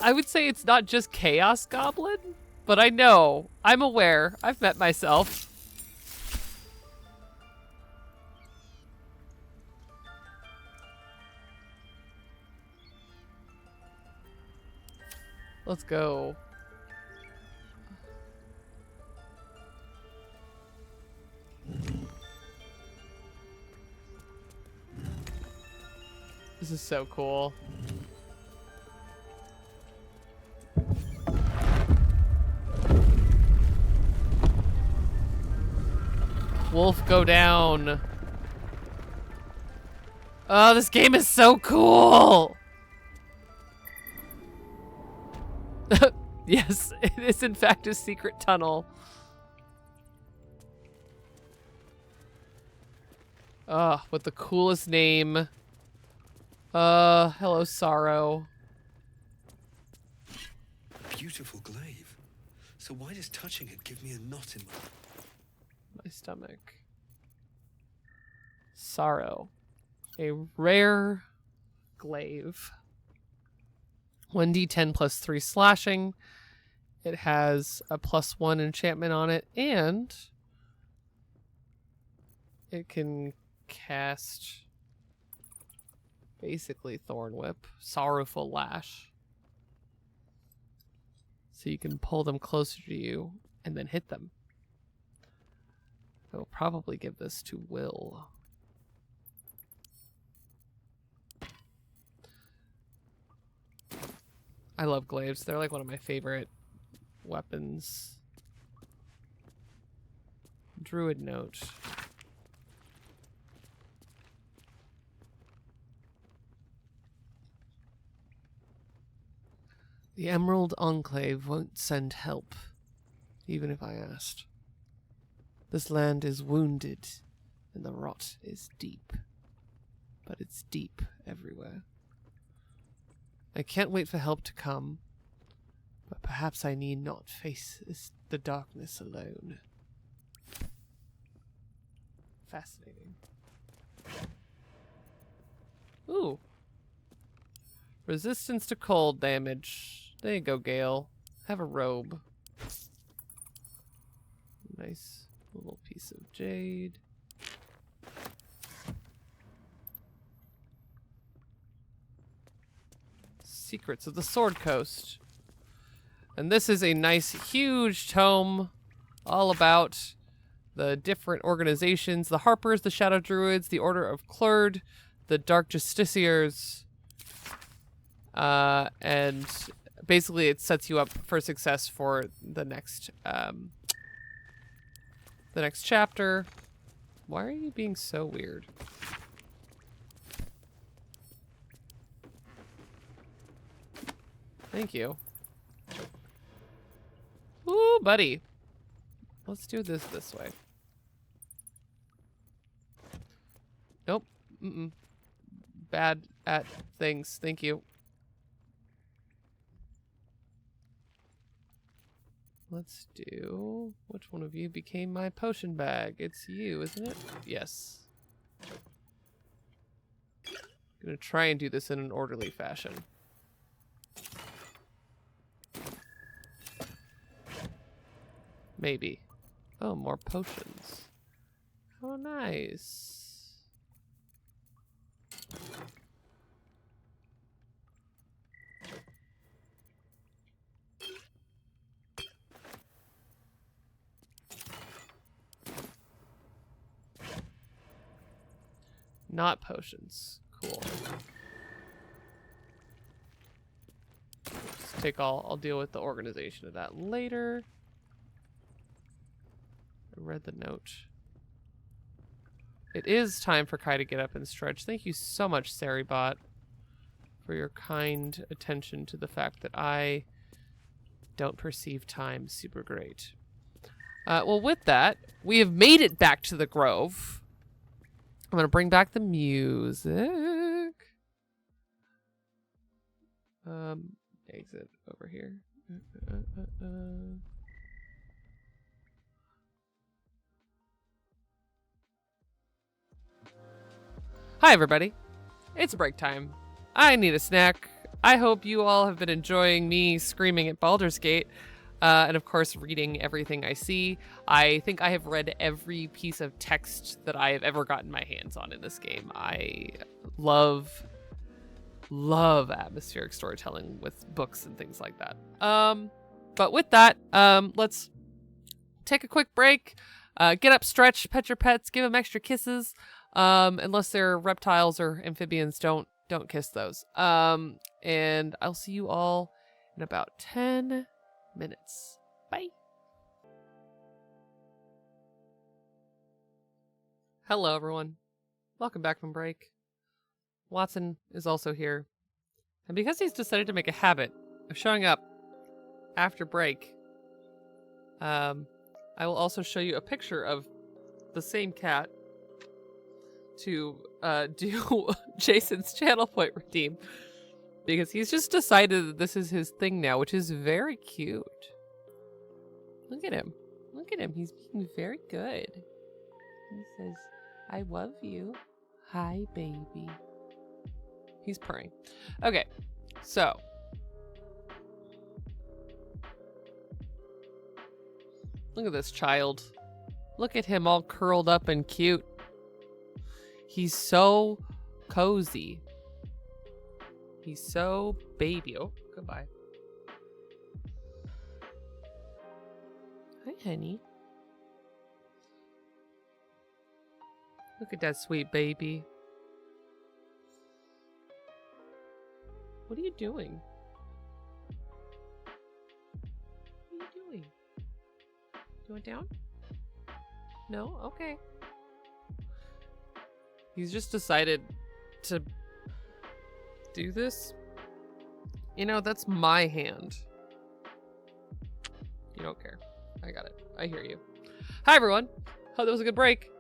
would say it's not just Chaos Goblin, but I know. I'm aware. I've met myself. Let's go. This is so cool. Wolf, go down. Oh, this game is so cool. Yes, it is in fact a secret tunnel. With the coolest name. Hello, Sorrow. Beautiful glaive. So why does touching it give me a knot in My stomach. Sorrow. A rare glaive. 1d10 plus 3 slashing. It has a +1 enchantment on it, and it can cast basically Thorn Whip, Sorrowful Lash. So you can pull them closer to you and then hit them. I will probably give this to Will. I love glaives. They're like one of my favorite weapons. Druid note. The Emerald Enclave won't send help, even if I asked. This land is wounded, and the rot is deep. But it's deep everywhere. I can't wait for help to come, but perhaps I need not face the darkness alone. Fascinating. Ooh. Resistance to cold damage. There you go, Gale. Have a robe. Nice little piece of jade. Secrets of the Sword Coast. And this is a nice, huge tome all about the different organizations. The Harpers, the Shadow Druids, the Order of Clerd, the Dark Justiciars. And basically it sets you up for success for the next chapter. Why are you being so weird? Thank you. Ooh, buddy. Let's do this way. Nope. Mm-mm. Bad at things. Thank you. Let's do... Which one of you became my potion bag? It's you, isn't it? Yes. I'm gonna try and do this in an orderly fashion. Maybe. Oh, more potions. How nice. Not potions. Cool. Just take all. I'll deal with the organization of that later. I read the note. it is time for Kai to get up and stretch. Thank you so much, Saribot, for your kind attention to the fact that I don't perceive time super great. Well, with that, we have made it back to the Grove. I'm going to bring back the music. Exit over here. Hi, everybody. It's break time. I need a snack. I hope you all have been enjoying me screaming at Baldur's Gate. And of course, reading everything I see. I think I have read every piece of text that I have ever gotten my hands on in this game. I love atmospheric storytelling with books and things like that. But with that, let's take a quick break. Get up, stretch, pet your pets, give them extra kisses. Unless they're reptiles or amphibians, don't kiss those. And I'll see you all in about 10 minutes. Bye. Hello, everyone. Welcome back from break. Watson is also here. And because he's decided to make a habit of showing up after break, I will also show you a picture of the same cat to do Jason's channel point redeem, because he's just decided that this is his thing now, which is very cute. Look at him. Look at him. He's being very good. He says, I love you. Hi, baby. He's purring. Okay, so look at this child. Look at him all curled up and cute. He's so cozy. He's so baby. Oh, goodbye. Hi, honey. Look at that sweet baby. What are you doing? What are you doing? You want down? No? Okay. He's just decided to do this. You know, that's my hand. You don't care. I got it. I hear you. Hi, everyone. Hope that was a good break.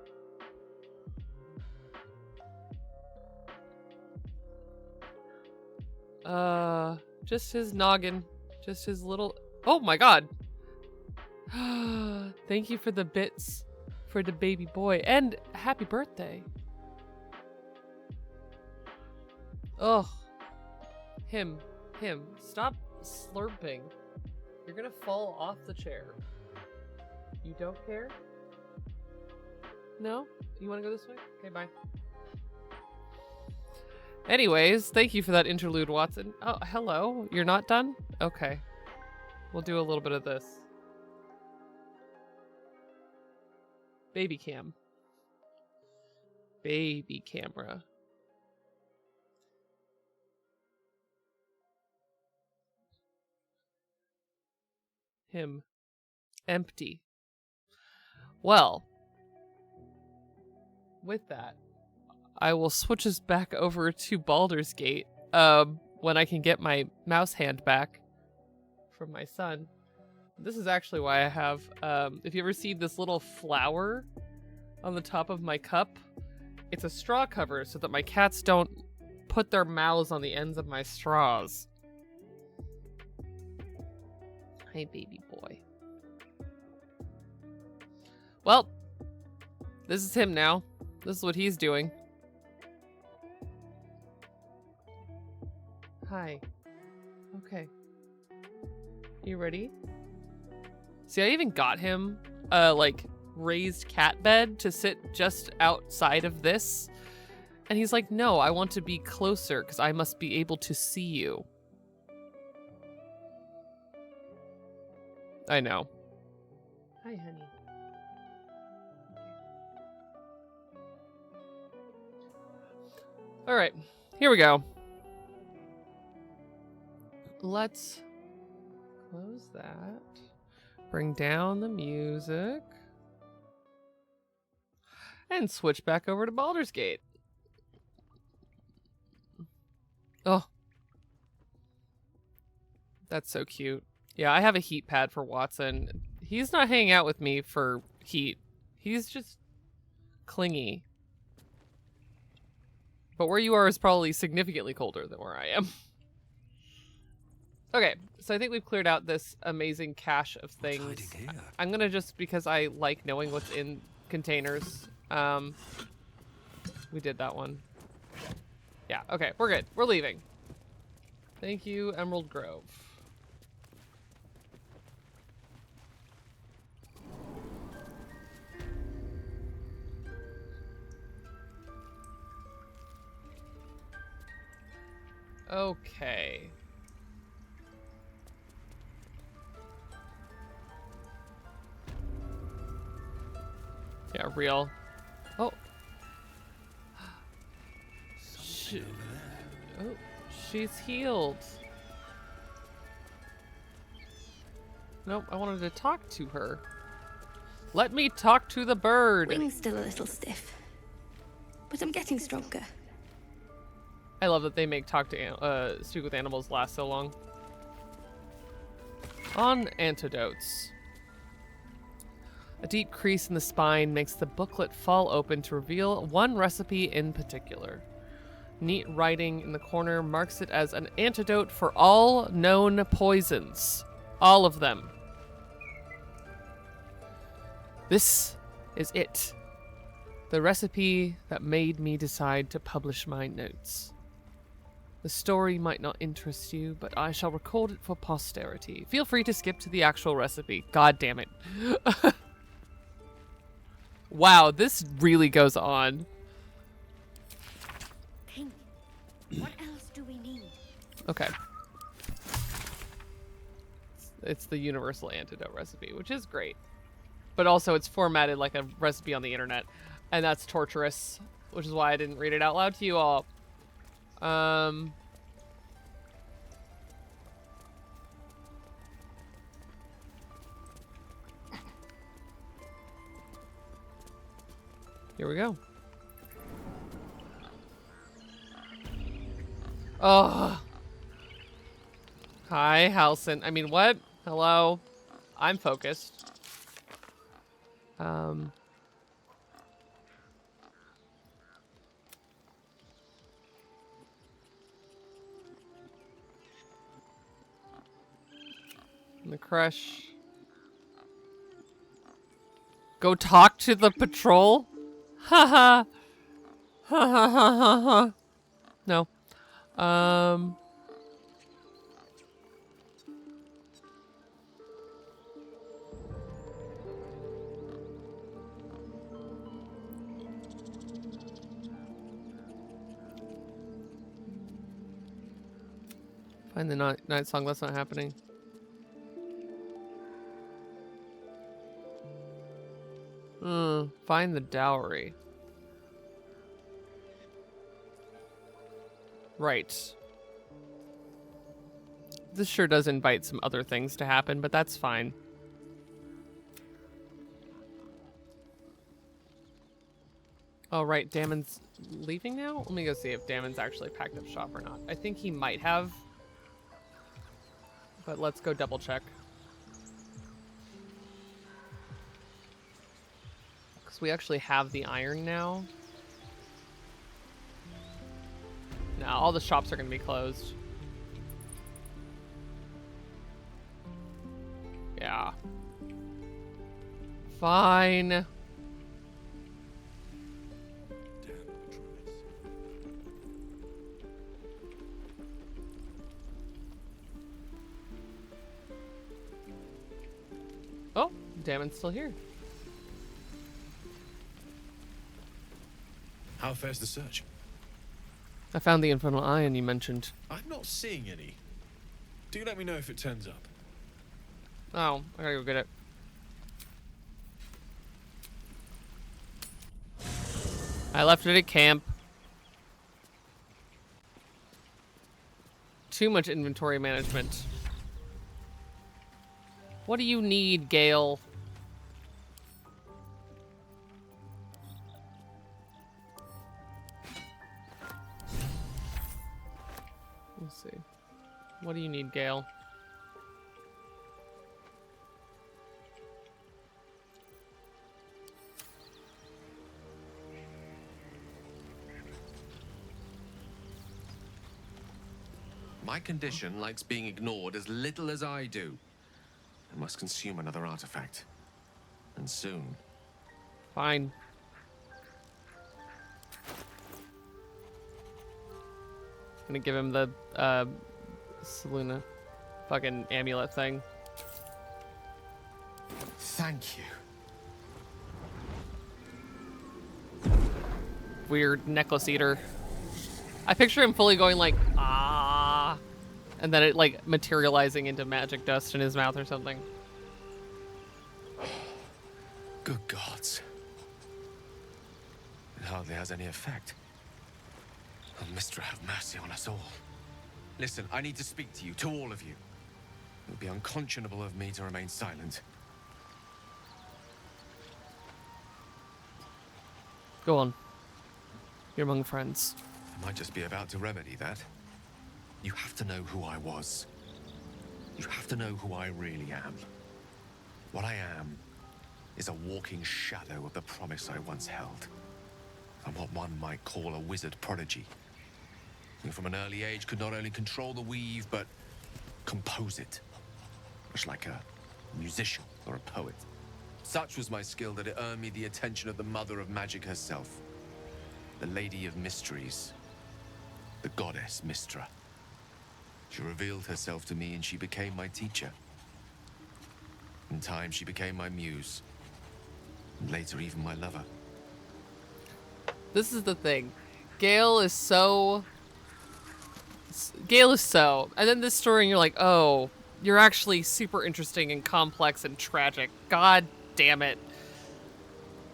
Just his noggin. Just his little... Oh my god. Thank you for the bits for the baby boy. And happy birthday. Oh. Him. Stop slurping. You're gonna fall off the chair. You don't care? No? You wanna go this way? Okay, bye. Anyways, thank you for that interlude, Watson. Oh, hello. You're not done? Okay. We'll do a little bit of this. Baby cam. Baby camera. Him. Empty. Well, with that, I will switch us back over to Baldur's Gate when I can get my mouse hand back from my son. This is actually why I have, if you ever see this little flower on the top of my cup, it's a straw cover so that my cats don't put their mouths on the ends of my straws. Hey, baby boy. Well, this is him now. This is what he's doing. Hi. Okay. You ready? See, I even got him a, like, raised cat bed to sit just outside of this. And he's like, no, I want to be closer because I must be able to see you. I know. Hi, honey. All right, here we go. Let's close that. Bring down the music. And switch back over to Baldur's Gate. Oh. That's so cute. Yeah, I have a heat pad for Watson. He's not hanging out with me for heat. He's just clingy. But where you are is probably significantly colder than where I am. Okay, so I think we've cleared out this amazing cache of things. I'm gonna just, because I like knowing what's in containers. We did that one. Yeah, okay, we're good. We're leaving. Thank you, Emerald Grove. Okay. Yeah, real. Oh. Oh, she's healed. Nope, I wanted to talk to her. Let me talk to the bird. Wing's still a little stiff, but I'm getting stronger. I love that they make speak with animals last so long. On antidotes. A deep crease in the spine makes the booklet fall open to reveal one recipe in particular. Neat writing in the corner marks it as an antidote for all known poisons. All of them. This is it. The recipe that made me decide to publish my notes. The story might not interest you, but I shall record it for posterity. Feel free to skip to the actual recipe. God damn it. Wow, this really goes on. King, what else do we need? Okay. It's the universal antidote recipe, which is great. But also it's formatted like a recipe on the internet. And that's torturous, which is why I didn't read it out loud to you all. Here we go. Oh. Hi, Halson. I mean, what? Hello? I'm focused. The crush. Go talk to the patrol? Haha. Ha ha ha ha ha. No. Find the night song. That's not happening. Find the dowry. Right. This sure does invite some other things to happen, but that's fine. Oh, right. Damon's leaving now? Let me go see if Damon's actually packed up shop or not. I think he might have. But let's go double check. Because we actually have the iron now. No, all the shops are going to be closed. Yeah. Fine. Oh, Damon's still here. How fares the search? I found the infernal iron you mentioned. I'm not seeing any. Do let me know if it turns up. Oh, I gotta go get it. I left it at camp. Too much inventory management. What do you need, Gale? Let's see. What do you need, Gale? My condition likes being ignored as little as I do. I must consume another artifact. And soon. Fine. Gonna give him the Seluna fucking amulet thing. Thank you. Weird necklace eater. I picture him fully going like, ah, and then it like materializing into magic dust in his mouth or something. Good gods. It hardly has any effect. Oh, Mistra, have mercy on us all. Listen, I need to speak to you, to all of you. It would be unconscionable of me to remain silent. Go on. You're among friends. I might just be about to remedy that. You have to know who I was. You have to know who I really am. What I am is a walking shadow of the promise I once held. I'm what one might call a wizard prodigy. Who from an early age could not only control the weave, but compose it. Much like a musician or a poet. Such was my skill that it earned me the attention of the mother of magic herself. The Lady of Mysteries. The goddess Mistra. She revealed herself to me and she became my teacher. In time, she became my muse. And later, even my lover. This is the thing. Gale is so... And then this story and you're like, oh, you're actually super interesting and complex and tragic. God damn it.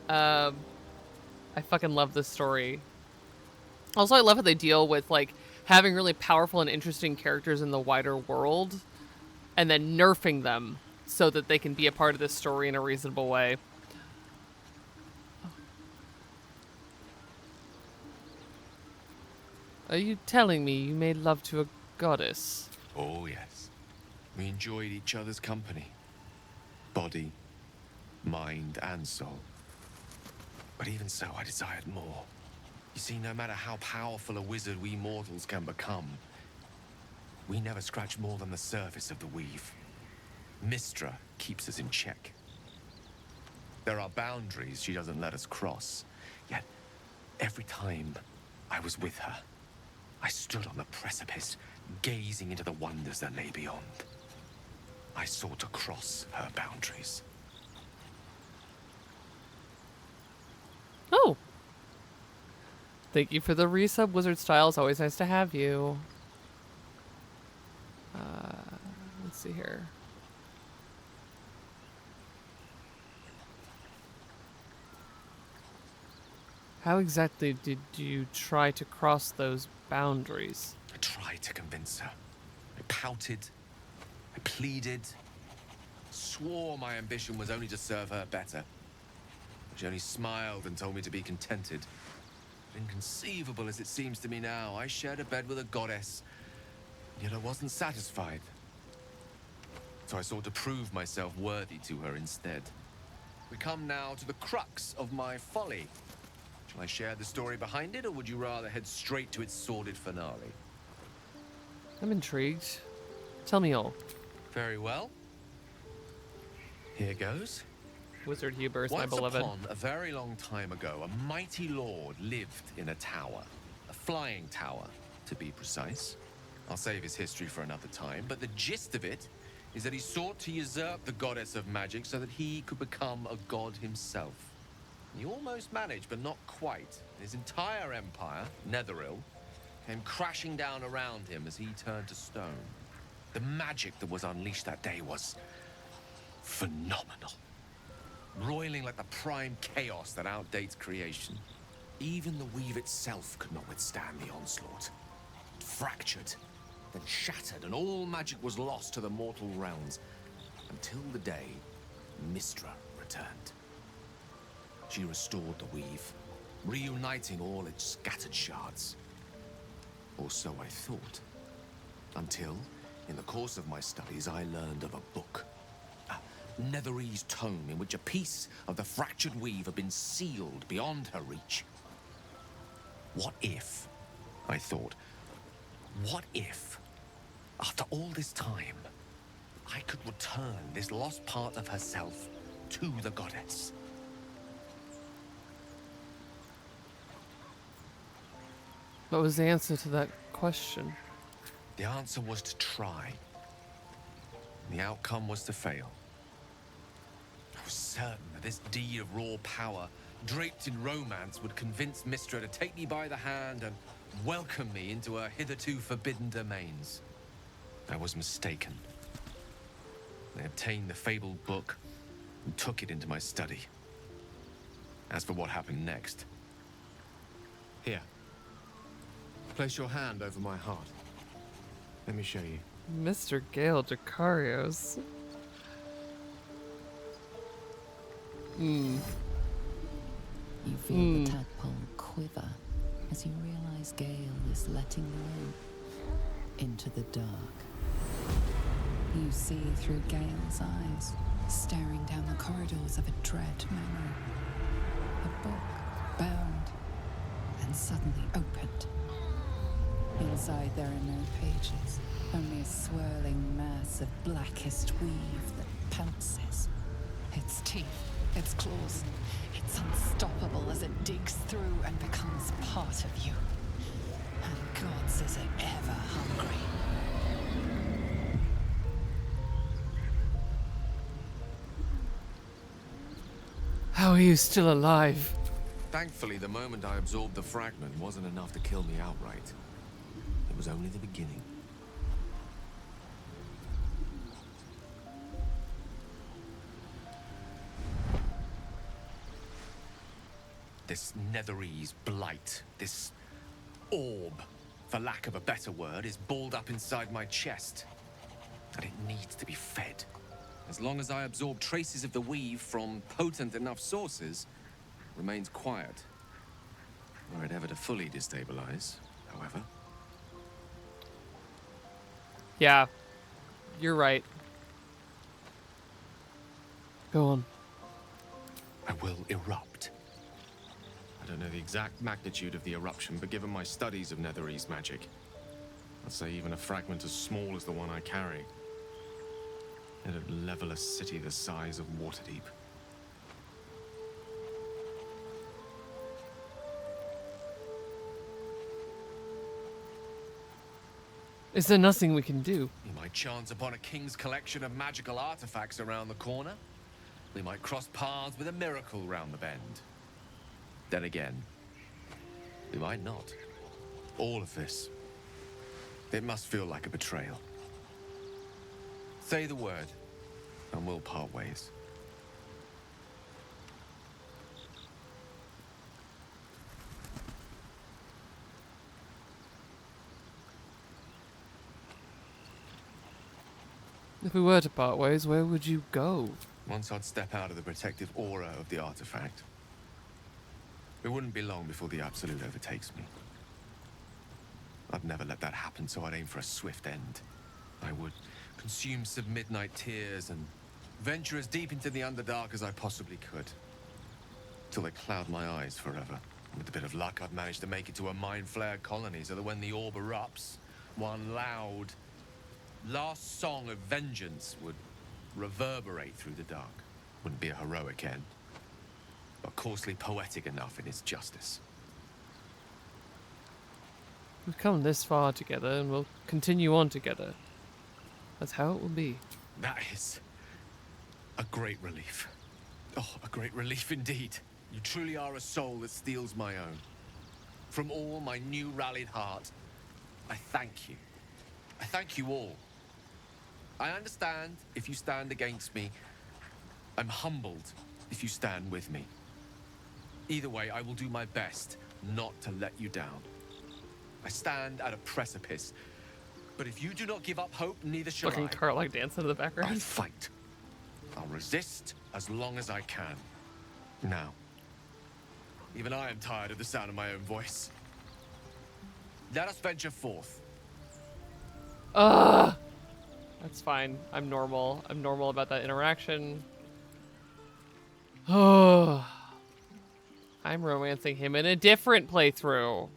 I fucking love this story. Also, I love how they deal with, like, having really powerful and interesting characters in the wider world and then nerfing them so that they can be a part of this story in a reasonable way. Are you telling me you made love to a goddess? Oh, yes. We enjoyed each other's company. Body, mind, and soul. But even so, I desired more. You see, no matter how powerful a wizard we mortals can become, we never scratch more than the surface of the weave. Mistra keeps us in check. There are boundaries she doesn't let us cross. Yet, every time I was with her, I stood on the precipice, gazing into the wonders that lay beyond. I sought to cross her boundaries. Oh. Thank you for the resub, Wizard Style. It's always nice to have you. Let's see here. How exactly did you try to cross those boundaries? I tried to convince her. I pouted. I pleaded. Swore my ambition was only to serve her better. She only smiled and told me to be contented. Inconceivable as it seems to me now, I shared a bed with a goddess, yet I wasn't satisfied. So I sought to prove myself worthy to her instead. We come now to the crux of my folly. Shall I share the story behind it, or would you rather head straight to its sordid finale? I'm intrigued. Tell me all. Very well. Here goes. Wizard Hubers, my beloved. Once upon a very long time ago, a mighty lord lived in a tower. A flying tower, to be precise. I'll save his history for another time, but the gist of it is that he sought to usurp the goddess of magic so that he could become a god himself. He almost managed, but not quite. His entire empire, Netheril, came crashing down around him as he turned to stone. The magic that was unleashed that day was phenomenal. Roiling like the prime chaos that outdates creation. Even the weave itself could not withstand the onslaught. It fractured, then shattered, and all magic was lost to the mortal realms. Until the day Mistra returned. She restored the weave, reuniting all its scattered shards. Or so I thought. Until, in the course of my studies, I learned of a book. A Netherese tome in which a piece of the fractured weave had been sealed beyond her reach. What if, I thought, what if, after all this time, I could return this lost part of herself to the goddess? What was the answer to that question? The answer was to try. The outcome was to fail. I was certain that this deed of raw power, draped in romance, would convince Mistra to take me by the hand and welcome me into her hitherto forbidden domains. I was mistaken. I obtained the fabled book and took it into my study. As for what happened next... Here. Place your hand over my heart. Let me show you. Mr. Gale Dicarios. You feel the tadpole quiver as you realize Gale is letting you into the dark. You see through Gale's eyes, staring down the corridors of a dread memory. A book bound and suddenly opened. Inside there are no pages, only a swirling mass of blackest weave that pounces. Its teeth, its claws, it's unstoppable as it digs through and becomes part of you. And gods, is it ever hungry. How are you still alive? Thankfully, the moment I absorbed the fragment wasn't enough to kill me outright. It was only the beginning. This Netherese blight, this orb, for lack of a better word, is balled up inside my chest. And it needs to be fed. As long as I absorb traces of the weave from potent enough sources, it remains quiet. Were it ever to fully destabilize, however. Yeah, you're right. Go on. I will erupt. I don't know the exact magnitude of the eruption, but given my studies of Netherese magic, I'd say even a fragment as small as the one I carry, it'd level a city the size of Waterdeep. Is there nothing we can do? We might chance upon a king's collection of magical artifacts around the corner. We might cross paths with a miracle round the bend. Then again, we might not. All of this, it must feel like a betrayal. Say the word, and we'll part ways. If we were to part ways, where would you go? Once I'd step out of the protective aura of the artifact, it wouldn't be long before the Absolute overtakes me. I'd never let that happen, so I'd aim for a swift end. I would consume some midnight tears and venture as deep into the Underdark as I possibly could. Till they cloud my eyes forever. With a bit of luck, I'd manage to make it to a mind-flared colony so that when the orb erupts, one loud, last song of vengeance would reverberate through the dark. Wouldn't be a heroic end, but coarsely poetic enough in its justice. We've come this far together, and we'll continue on together. That's how it will be. That is a great relief. Oh, a great relief indeed. You truly are a soul that steals my own. From all my new rallied heart, I thank you. I thank you all. I understand if you stand against me. I'm humbled if you stand with me. Either way, I will do my best not to let you down. I stand at a precipice, but if you do not give up hope, neither shall Fucking I. car like dancing in the background. I'll fight. I'll resist as long as I can. Now, even I am tired of the sound of my own voice. Let us venture forth. Ugh. That's fine. I'm normal. I'm normal about that interaction. Oh. I'm romancing him in a different playthrough.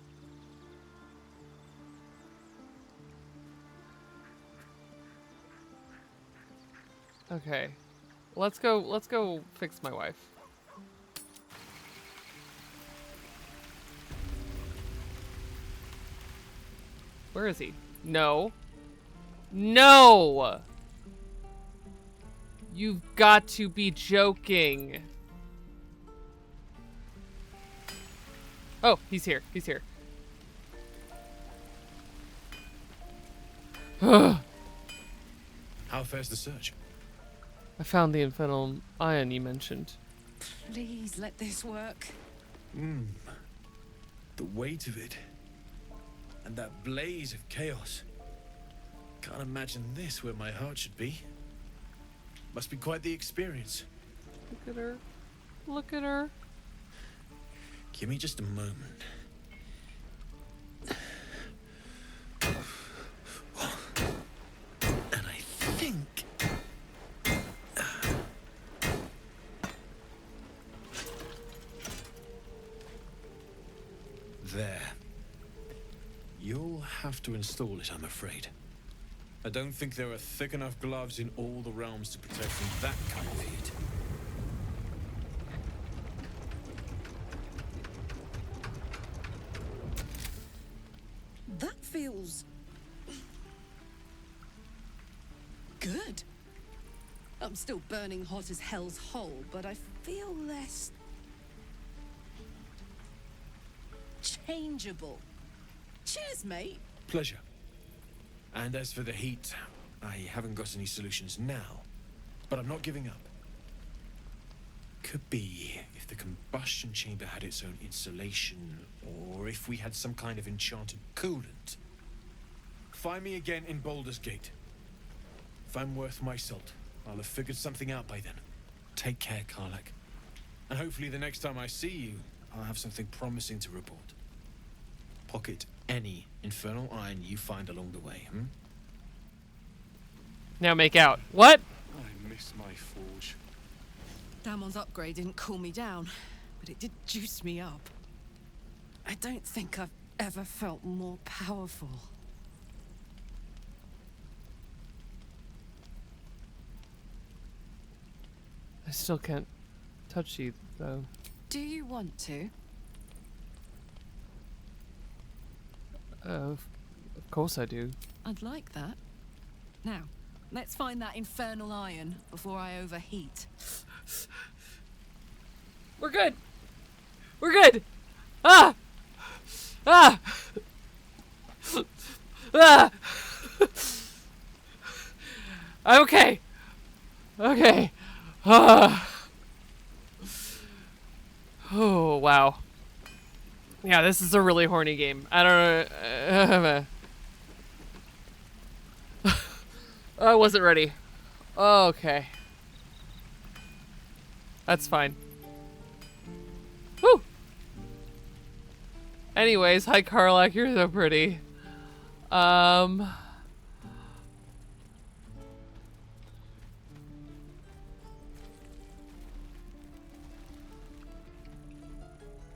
Okay. Let's go fix my wife. Where is he? No. No! You've got to be joking. Oh, he's here. He's here. How fares the search? I found the infernal iron you mentioned. Please let this work. The weight of it. And that blaze of chaos. Can't imagine this where my heart should be. Must be quite the experience. Look at her. Look at her. Give me just a moment. And I think... There. You'll have to install it, I'm afraid. I don't think there are thick enough gloves in all the realms to protect from that kind of heat. That feels... good. I'm still burning hot as hell's hole, but I feel less... changeable. Cheers, mate. Pleasure. And as for the heat, I haven't got any solutions now, but I'm not giving up. Could be if the combustion chamber had its own insulation, or if we had some kind of enchanted coolant. Find me again in Baldur's Gate. If I'm worth my salt, I'll have figured something out by then. Take care, Karlach. And hopefully the next time I see you, I'll have something promising to report. Pocket any infernal iron you find along the way, Now make out. What? I miss my forge. Damon's upgrade didn't cool me down, but it did juice me up. I don't think I've ever felt more powerful. I still can't touch you, though. Do you want to? Of course I do. I'd like that. Now, let's find that infernal iron before I overheat. We're good. We're good. Ah! Ah! Ah! Okay. Okay. Ah. Oh, wow. Yeah, this is a really horny game. I don't know. I wasn't ready. Okay. That's fine. Woo! Anyways, hi Karlach, you're so pretty.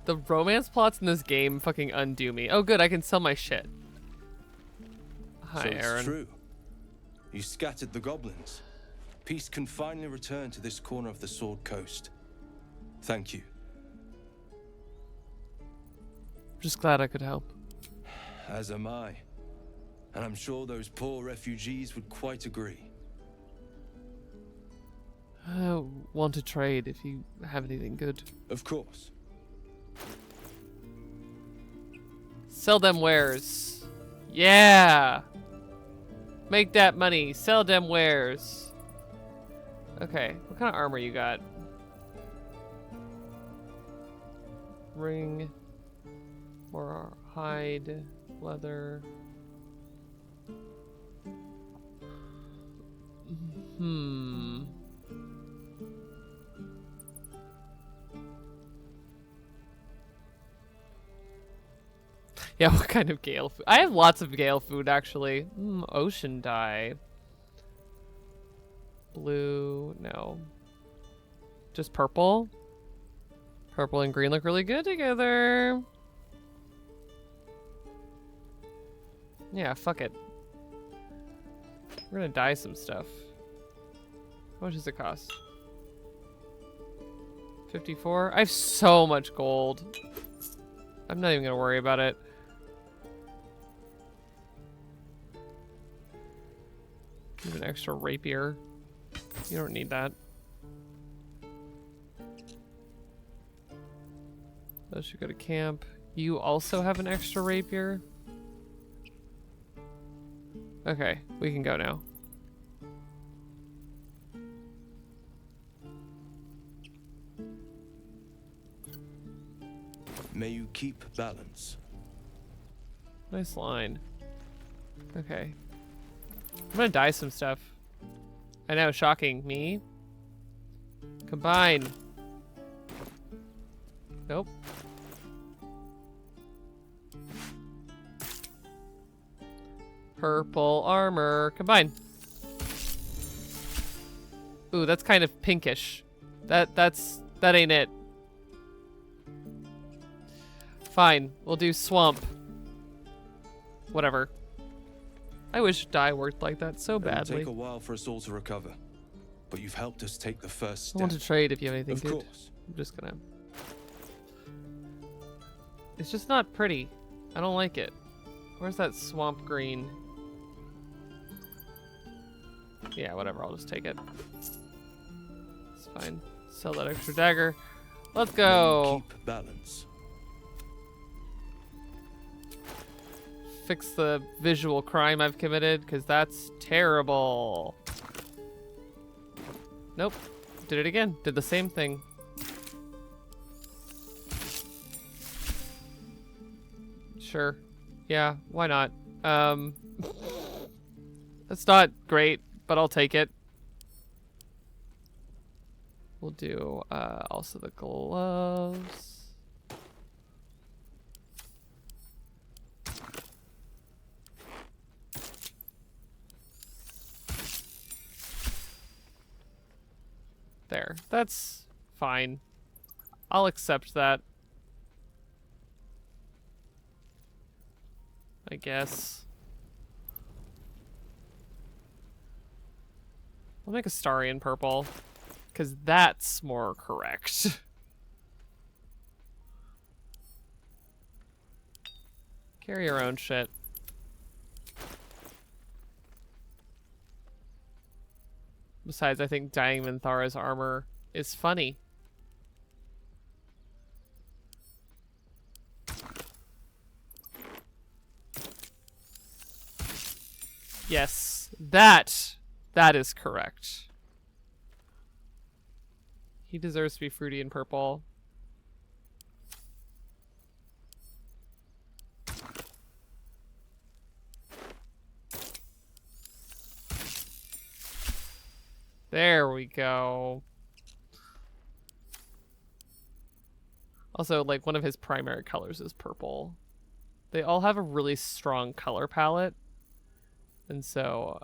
The romance plots in this game fucking undo me. Oh good, I can sell my shit. Hi, so it's Aaron. True. You scattered the goblins. Peace can finally return to this corner of the Sword Coast. Thank you. Just glad I could help. As am I. And I'm sure those poor refugees would quite agree. I want to trade if you have anything good. Of course. Sell them wares. Yeah! Make that money. Sell them wares. Okay, what kind of armor you got? Ring. Or hide. Leather. Yeah, what kind of Gale food? I have lots of Gale food, actually. Ocean dye. Blue, no. Just purple? Purple and green look really good together. Yeah, fuck it. We're gonna dye some stuff. How much does it cost? 54? I have so much gold. I'm not even gonna worry about it. Give an extra rapier. You don't need that. Those should go to camp. You also have an extra rapier? Okay, we can go now. May you keep balance. Nice line. Okay. I'm gonna dye some stuff. I know, shocking. Me? Combine. Nope. Purple armor. Combine. Ooh, that's kind of pinkish. That ain't it. Fine, we'll do swamp. Whatever. I wish dye worked like that so badly. It'll take a while for us all to recover, but you've helped us take the first step. I want to trade if you have anything Of good. course. I'm just gonna... It's just not pretty. I don't like it. Where's that swamp green? Yeah, whatever, I'll just take it. It's fine. Sell that extra dagger. Let's go! Keep balance. Fix the visual crime I've committed, because that's terrible. Nope. Did it again. Did the same thing. Sure. Yeah, why not? That's not great, but I'll take it. We'll do also the gloves. There. That's fine. I'll accept that. I guess. I'll make a Starian purple, because that's more correct. Carry your own shit. Besides, I think dyeing Minthara's armor is funny. Yes, that is correct. He deserves to be fruity and purple. There we go. Also, like, one of his primary colors is purple. They all have a really strong color palette. And so,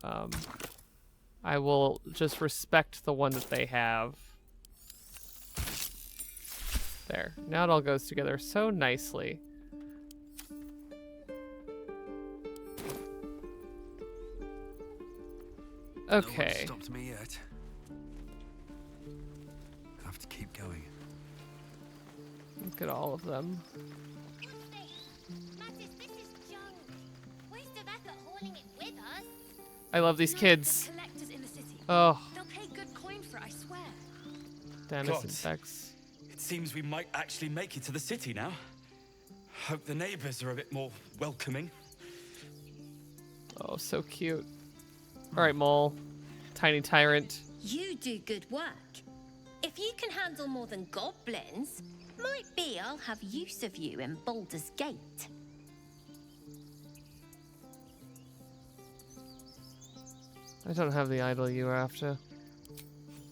I will just respect the one that they have. There. Now it all goes together so nicely. Okay. No one stopped me yet. I have to keep going. Look at all of them. I love these kids. Oh. They'll pay good coin for it, I swear. Dennis and Bex. It seems we might actually make it to the city now. Hope the neighbors are a bit more welcoming. Oh, so cute. All right, Mole. Tiny tyrant. You do good work. If you can handle more than goblins, might be I'll have use of you in Baldur's Gate. I don't have the idol you are after.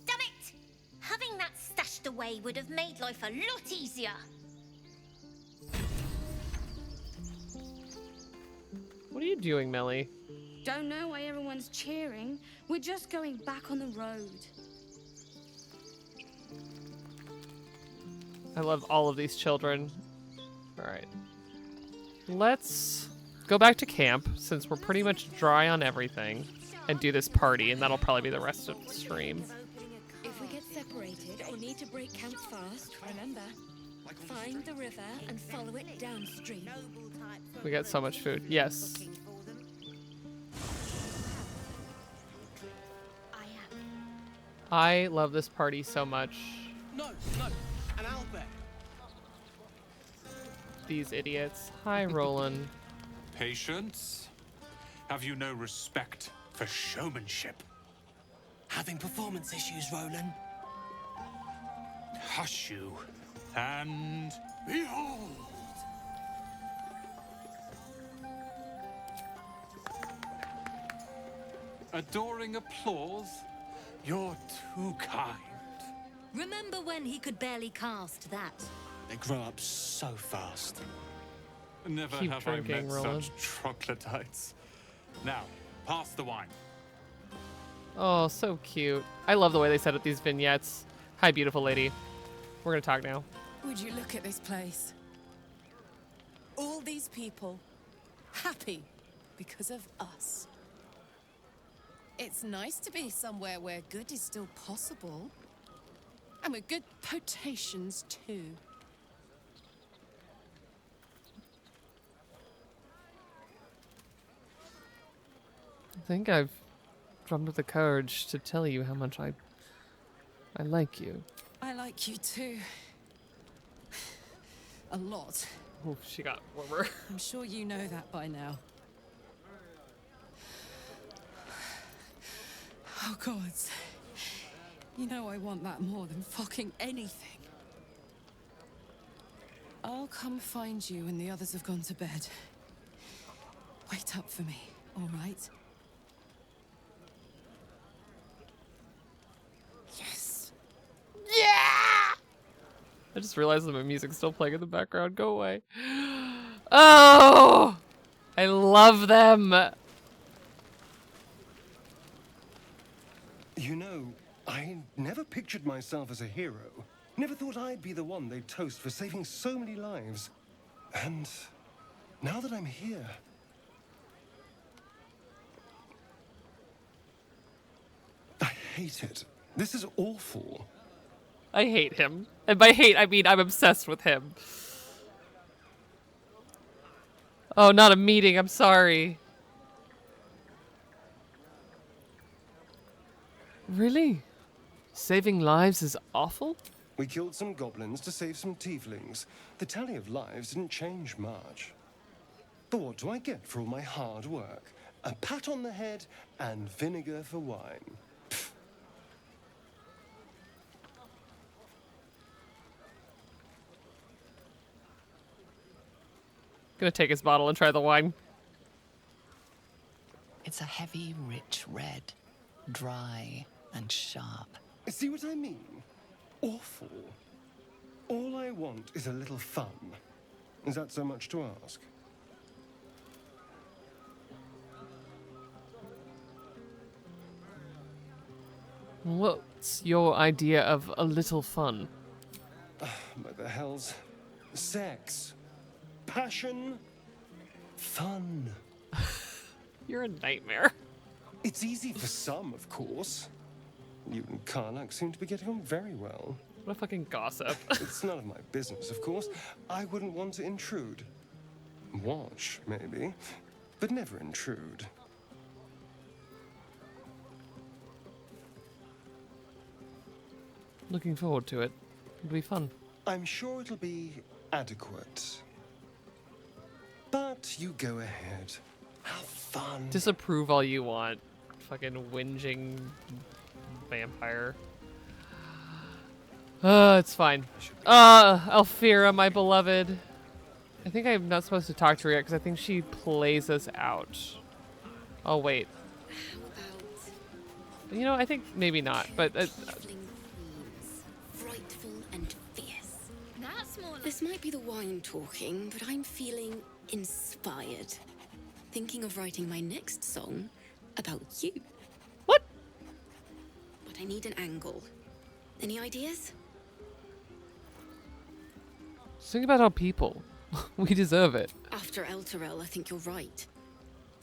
Damn it! Having that stashed away would have made life a lot easier. What are you doing, Melly? Don't know why everyone's cheering. We're just going back on the road. I love all of these children. All right. Let's go back to camp since we're pretty much dry on everything and do this party, and that'll probably be the rest of the stream. If we get separated or need to break camp fast, remember, find the river and follow it downstream. We got so much food. Yes. I love this party so much. No, an owlbear. These idiots. Hi, Roland. Patience? Have you no respect for showmanship? Having performance issues, Roland. Hush you, and behold! Adoring applause? You're too kind. Remember when he could barely cast that? They grow up so fast. Never Keep have I drinking, met Roland. such troglodytes. Now, pass the wine. Oh, so cute. I love the way they set up these vignettes. Hi, beautiful lady. We're gonna talk now. Would you look at this place? All these people happy because of us. It's nice to be somewhere where good is still possible. And with good potations, too. I think I've drummed up the courage to tell you how much I like you. I like you, too. A lot. Oh, she got warmer. I'm sure you know that by now. Oh, gods. You know I want that more than fucking anything. I'll come find you when the others have gone to bed. Wait up for me, all right? Yes! Yeah! I just realized that my music's still playing in the background. Go away. Oh! I love them! You know, I never pictured myself as a hero. Never thought I'd be the one they'd toast for saving so many lives. And now that I'm here... I hate it. This is awful. I hate him. And by hate, I mean I'm obsessed with him. Oh, not a meeting. I'm sorry. Really? Saving lives is awful? We killed some goblins to save some tieflings. The tally of lives didn't change much. But what do I get for all my hard work? A pat on the head and vinegar for wine. Gonna take his bottle and try the wine. It's a heavy, rich red, dry and sharp. See what I mean? Awful. All I want is a little fun. Is that so much to ask? What's your idea of a little fun? By the hells. Sex. Passion. Fun. You're a nightmare. It's easy for some, of course. You and Karlach seem to be getting on very well. What a fucking gossip. It's none of my business, of course. I wouldn't want to intrude. Watch, maybe, but never intrude. Looking forward to it. It'll be fun. I'm sure it'll be adequate. But you go ahead. Have fun. Disapprove all you want. Fucking whinging vampire. It's fine. Alfira, my beloved. I think I'm not supposed to talk to her yet because I think she plays us out. Oh, wait. You know, I think maybe not, but... Frightful and fierce. This might be the wine talking, but I'm feeling inspired. thinking of writing my next song about you. What? But I need an angle. Any ideas? Think about our people. We deserve it. After Elturel, I think you're right.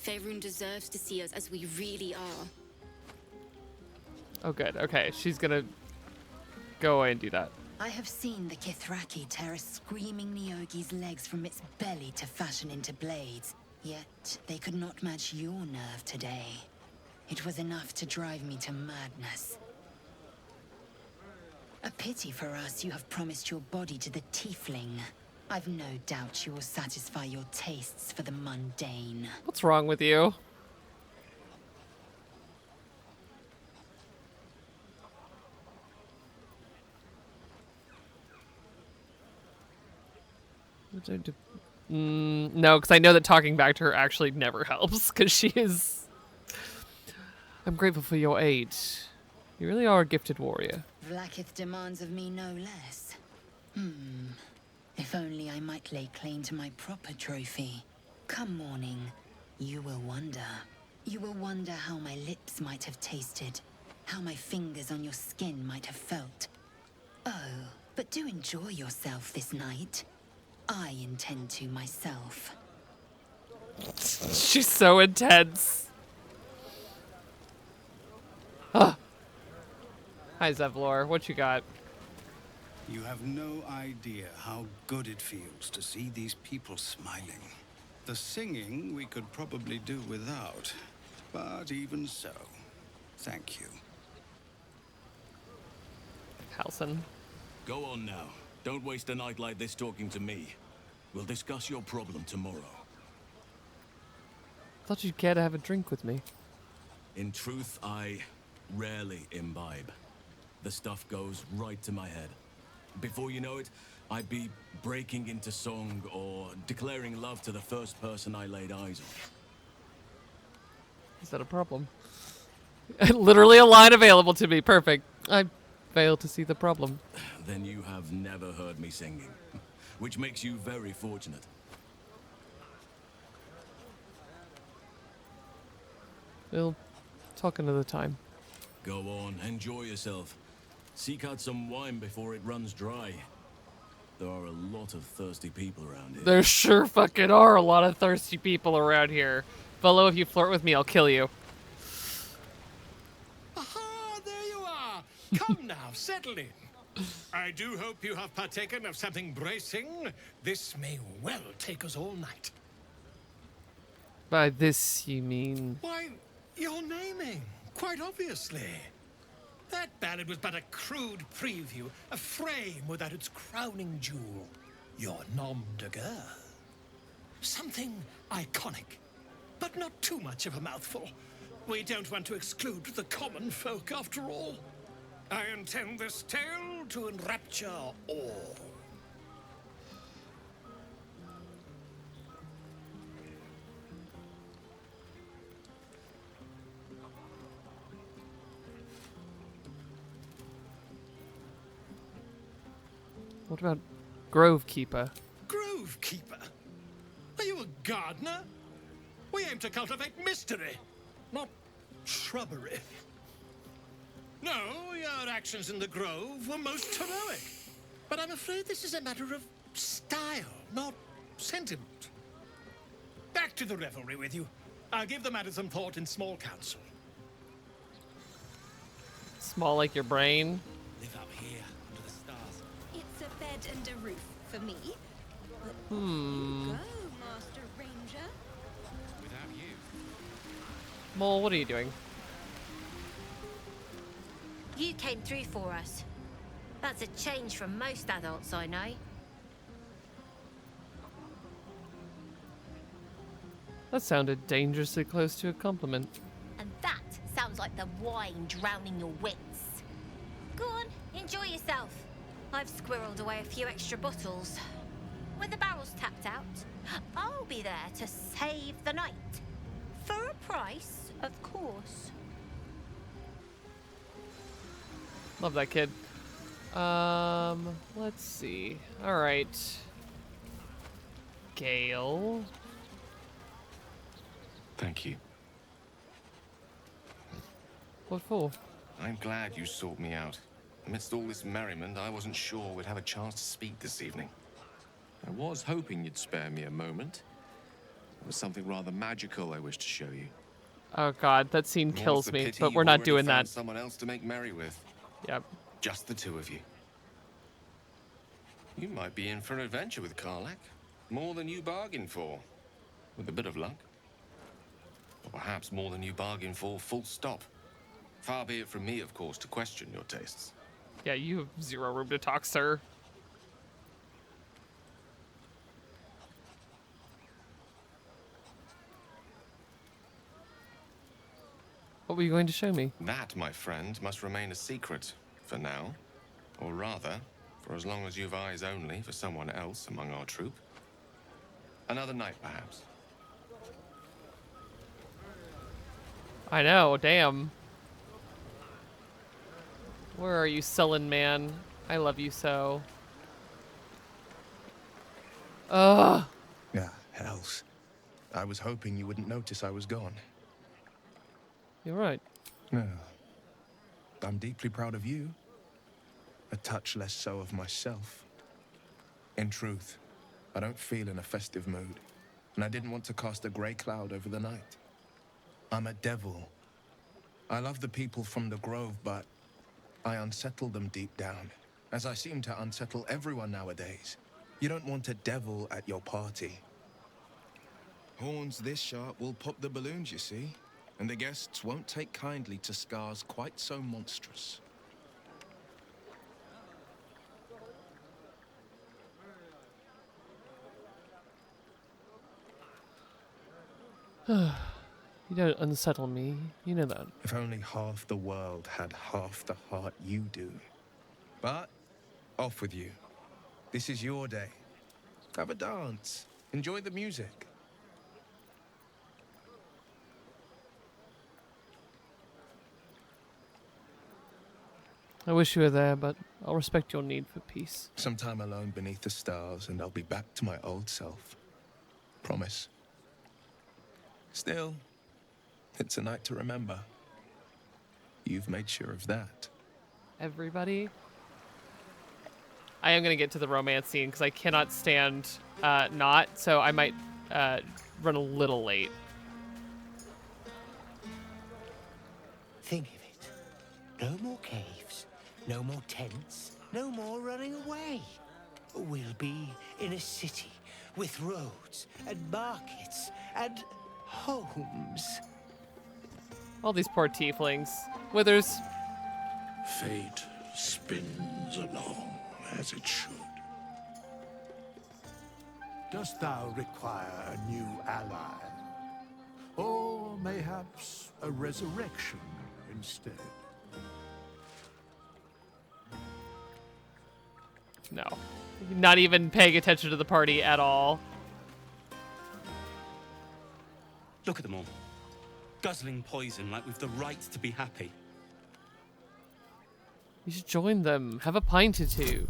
Faerun deserves to see us as we really are. Oh, good. Okay, she's gonna go away and do that. I have seen the Kithraki tear a screaming Nyogi's legs from its belly to fashion into blades. Yet, they could not match your nerve today. It was enough to drive me to madness. A pity for us you have promised your body to the Tiefling. I've no doubt you will satisfy your tastes for the mundane. What's wrong with you? No, because I know that talking back to her actually never helps, because she is... I'm grateful for your aid. You really are a gifted warrior. Vlaakith demands of me no less. If only I might lay claim to my proper trophy. Come morning, you will wonder. You will wonder how my lips might have tasted, how my fingers on your skin might have felt. Oh, but do enjoy yourself this night. I intend to myself. She's so intense. Hi, Zevlor. What you got? You have no idea how good it feels to see these people smiling. The singing we could probably do without, but even so, thank you. Halson. Go on now. Don't waste a night like this talking to me. We'll discuss your problem tomorrow. Thought you'd care to have a drink with me. In truth, I rarely imbibe. The stuff goes right to my head. Before you know it, I'd be breaking into song or declaring love to the first person I laid eyes on. Is that a problem? Literally a line available to me. Perfect. I fail to see the problem. Then you have never heard me singing, which makes you very fortunate. We'll talk another time. Go on, enjoy yourself. Seek out some wine before it runs dry. There are a lot of thirsty people around here. There sure fucking are a lot of thirsty people around here. Fellow, if you flirt with me, I'll kill you. Aha, there you are. Come now, settle in. I do hope you have partaken of something bracing. This may well take us all night. By this, you mean... Why, you're naming, quite obviously. That ballad was but a crude preview, a frame without its crowning jewel. Your nom de guerre. Something iconic, but not too much of a mouthful. We don't want to exclude the common folk, after all. I intend this tale to enrapture all. What about Grove Keeper? Grove Keeper? Are you a gardener? We aim to cultivate mystery, not shrubbery. No, your actions in the grove were most heroic. But I'm afraid this is a matter of style, not sentiment. Back to the revelry with you. I'll give the matter some thought in small council. Small like your brain? Live up here, under the stars. It's a bed and a roof for me. But Hmm. you go, Master Ranger. Without you. Mole, what are you doing? You came through for us. That's a change from most adults I know. That sounded dangerously close to a compliment. And that sounds like the wine drowning your wits. Go on, enjoy yourself. I've squirreled away a few extra bottles. When the barrel's tapped out, I'll be there to save the night. For a price, of course. Love that kid. Let's see. All right. Gale. Thank you. What for? I'm glad you sought me out. Amidst all this merriment, I wasn't sure we'd have a chance to speak this evening. I was hoping you'd spare me a moment. There was something rather magical I wish to show you. Oh god, that scene More's kills the me, pity but we're you've not already doing found that. Someone else to make merry with. Yep. Just the two of you. You might be in for an adventure with Karlach. More than you bargained for. With a bit of luck. Or perhaps more than you bargained for, full stop. Far be it from me, of course, to question your tastes. Yeah, you have zero room to talk, sir. What were you going to show me? That, my friend, must remain a secret for now. Or rather, for as long as you've eyes only for someone else among our troop. Another night, perhaps. I know, damn. Where are you, sullen man? I love you so. Ugh. Yeah, hells. I was hoping you wouldn't notice I was gone. You're right. No. I'm deeply proud of you. A touch less so of myself. In truth, I don't feel in a festive mood, and I didn't want to cast a grey cloud over the night. I'm a devil. I love the people from the Grove, but I unsettle them deep down, as I seem to unsettle everyone nowadays. You don't want a devil at your party. Horns this sharp will pop the balloons, you see, and the guests won't take kindly to scars quite so monstrous. You don't unsettle me. You know that. If only half the world had half the heart you do. But, off with you. This is your day. Have a dance. Enjoy the music. I wish you were there, but I'll respect your need for peace. Some time alone beneath the stars, and I'll be back to my old self. Promise. Still, it's a night to remember. You've made sure of that. Everybody. I am going to get to the romance scene because I cannot stand not, so I might run a little late. Think of it. No more caves, no more tents, no more running away. We'll be in a city with roads and markets and homes. All these poor tieflings. Withers. Fate spins along as it should. Dost thou require a new ally? Or mayhaps a resurrection instead? No. Not even paying attention to the party at all. Look at them all. Guzzling poison like we've the right to be happy. You should join them. Have a pint or two.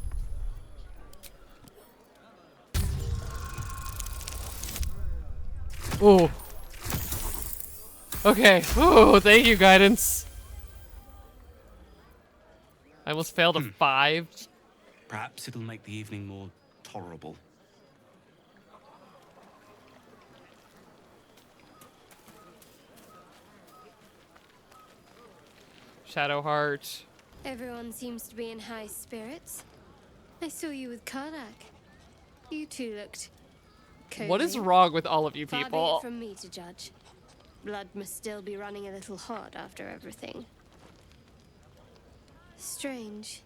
Ooh. Okay. Ooh, thank you, guidance. I almost failed a 5. Perhaps it'll make the evening more tolerable. Shadowheart. Everyone seems to be in high spirits. I saw you with Karlach. You two looked cozy. What is wrong with all of you Far be people? it from me to judge. Blood must still be running a little hot after everything. Strange.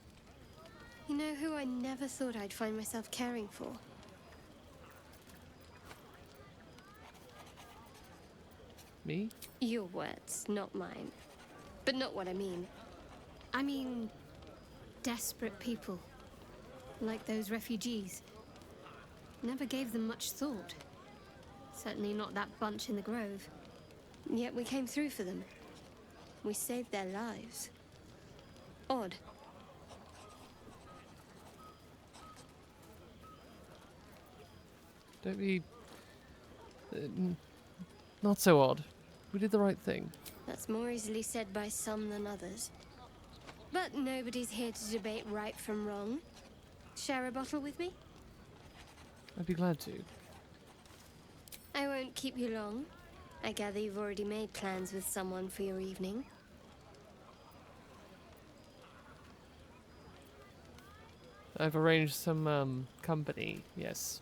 You know who I never thought I'd find myself caring for? Me? Your words, not mine. But not what I mean. I mean, desperate people. Like those refugees. Never gave them much thought. Certainly not that bunch in the Grove. Yet we came through for them. We saved their lives. Odd. Don't be... Not so odd. We did the right thing. That's more easily said by some than others. But nobody's here to debate right from wrong. Share a bottle with me? I'd be glad to. I won't keep you long. I gather you've already made plans with someone for your evening. I've arranged some, company, yes.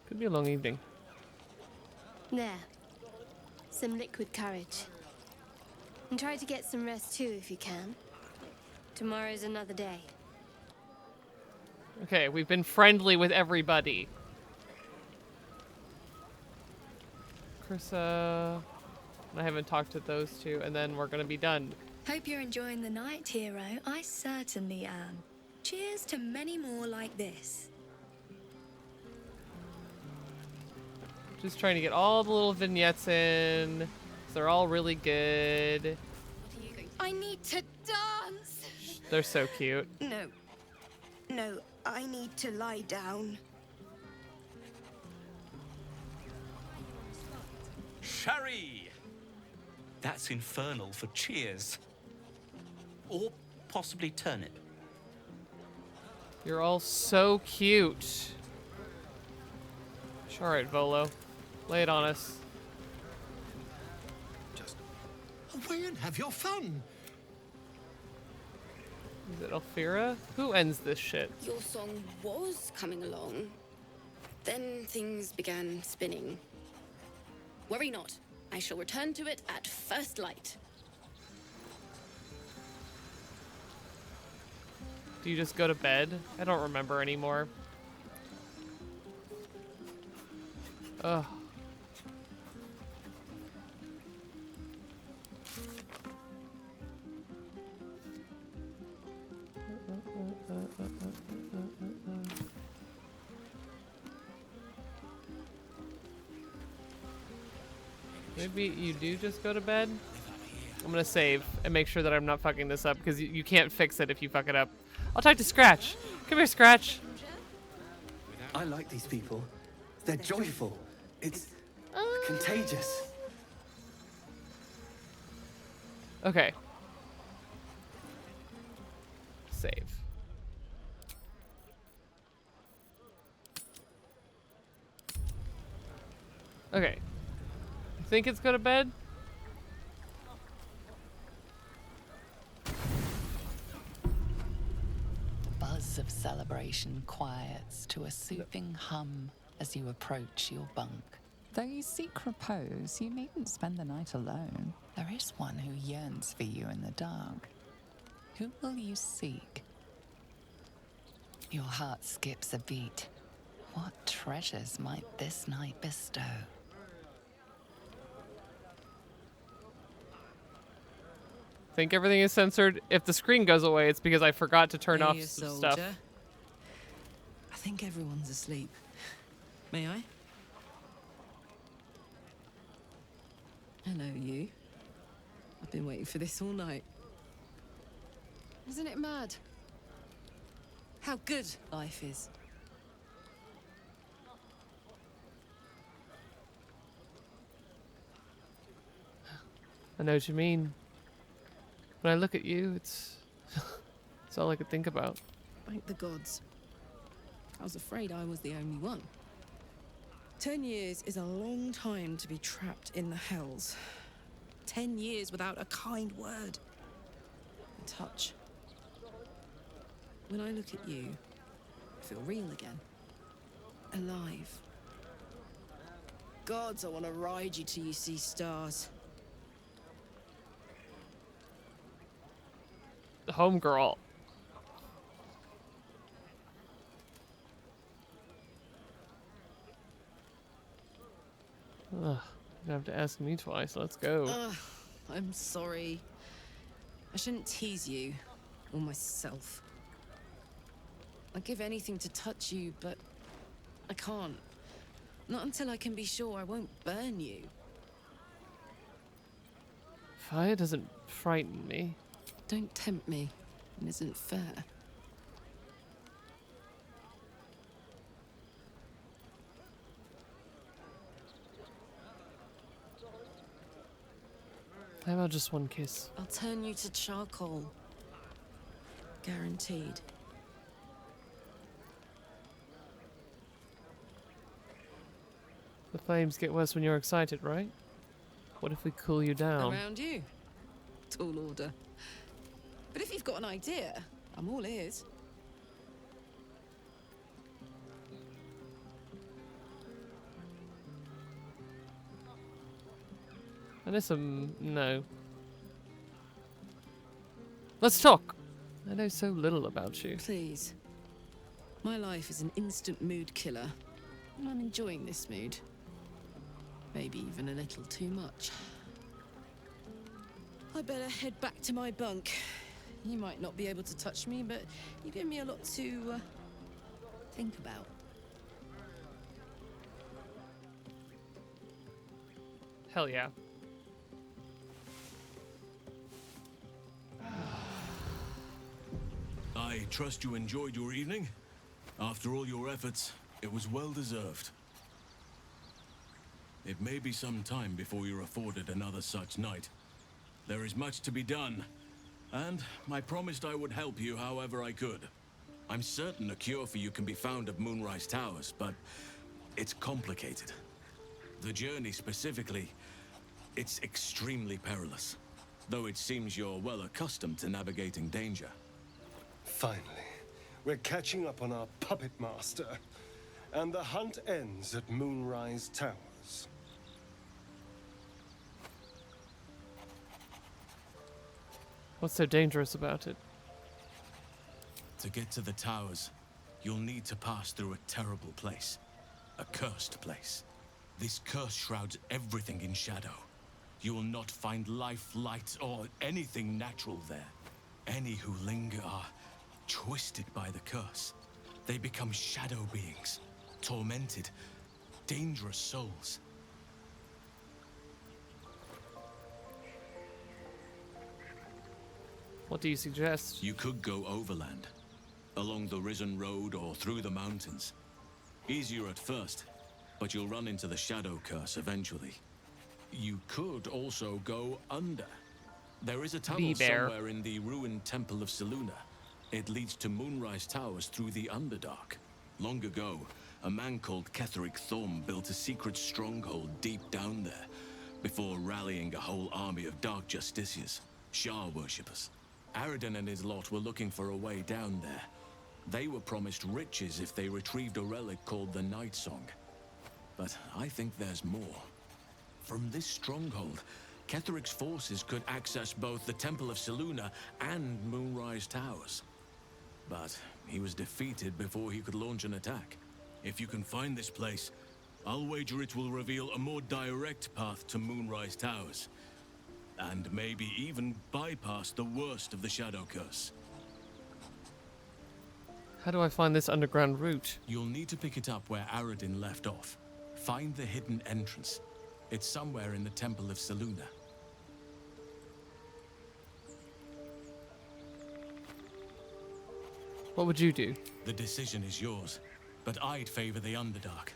Could be a long evening. There. Some liquid courage. And try to get some rest too if you can. Tomorrow's another day. Okay, we've been friendly with everybody. Krissa... I haven't talked to those two, and then we're gonna be done. Hope you're enjoying the night, hero. I certainly am. Cheers to many more like this. Just trying to get all the little vignettes in. They're all really good. I need to dance! They're so cute. No, I need to lie down. Sherry! That's infernal for cheers. Or possibly turnip. You're all so cute. Alright, Volo. Lay it on us. Just away and have your fun. Is it Elfira? Who ends this shit? Your song was coming along. Then things began spinning. Worry not. I shall return to it at first light. Do you just go to bed? I don't remember anymore. Ugh. Maybe you do just go to bed? I'm gonna save and make sure that I'm not fucking this up because you can't fix it if you fuck it up. I'll talk to Scratch. Come here, Scratch. I like these people. They're joyful. It's contagious. Okay. Save. Okay. I think it's go to bed. Buzz of celebration quiets to a soothing hum as you approach your bunk. Though you seek repose, you needn't spend the night alone. There is one who yearns for you in the dark. Who will you seek? Your heart skips a beat. What treasures might this night bestow? I think everything is censored. If the screen goes away, it's because I forgot to turn off Hey, some soldier. stuff. I think everyone's asleep. May I? Hello, you. I've been waiting for this all night. Isn't it mad? How good life is. I know what you mean. When I look at you, it's all I could think about. Thank the gods. I was afraid I was the only one. 10 years is a long time to be trapped in the hells. 10 years without a kind word. A touch. When I look at you, I feel real again. Alive. Gods, I want to ride you till you see stars. Homegirl. Ugh, you have to ask me twice. Let's go. I'm sorry. I shouldn't tease you, or myself. I'd give anything to touch you, but I can't. Not until I can be sure I won't burn you. Fire doesn't frighten me. Don't tempt me. It isn't fair. How about just one kiss? I'll turn you to charcoal. Guaranteed. The flames get worse when you're excited, right? What if we cool you down? Around you. Tall order. But if you've got an idea, I'm all ears. Alyssa, no. Let's talk. I know so little about you. Please. My life is an instant mood killer, and I'm enjoying this mood. Maybe even a little too much. I better head back to my bunk. You might not be able to touch me, but you give me a lot to think about. Hell yeah. I trust you enjoyed your evening. After all your efforts, it was well deserved. It may be some time before you're afforded another such night. There is much to be done, and I promised I would help you however I could. I'm certain a cure for you can be found at Moonrise Towers, but it's complicated. The journey specifically, it's extremely perilous, though it seems you're well accustomed to navigating danger. Finally, we're catching up on our puppet master, and the hunt ends at Moonrise Towers. What's so dangerous about it? To get to the towers, you'll need to pass through a terrible place. A cursed place. This curse shrouds everything in shadow. You will not find life, light, or anything natural there. Any who linger are twisted by the curse. They become shadow beings, tormented, dangerous souls. What do you suggest? You could go overland, along the Risen Road or through the mountains. Easier at first, but you'll run into the shadow curse eventually. You could also go under. There is a tunnel somewhere in the ruined Temple of Selûne. It leads to Moonrise Towers through the Underdark. Long ago, a man called Ketheric Thorm built a secret stronghold deep down there, before rallying a whole army of Dark Justiciars, Shah worshippers. Aradin and his lot were looking for a way down there. They were promised riches if they retrieved a relic called the Night Song. But I think there's more. From this stronghold, Ketheric's forces could access both the Temple of Selûne and Moonrise Towers. But he was defeated before he could launch an attack. If you can find this place, I'll wager it will reveal a more direct path to Moonrise Towers. And maybe even bypass the worst of the Shadow Curse. How do I find this underground route? You'll need to pick it up where Aradin left off. Find the hidden entrance. It's somewhere in the Temple of Selûne. What would you do? The decision is yours, but I'd favor the Underdark.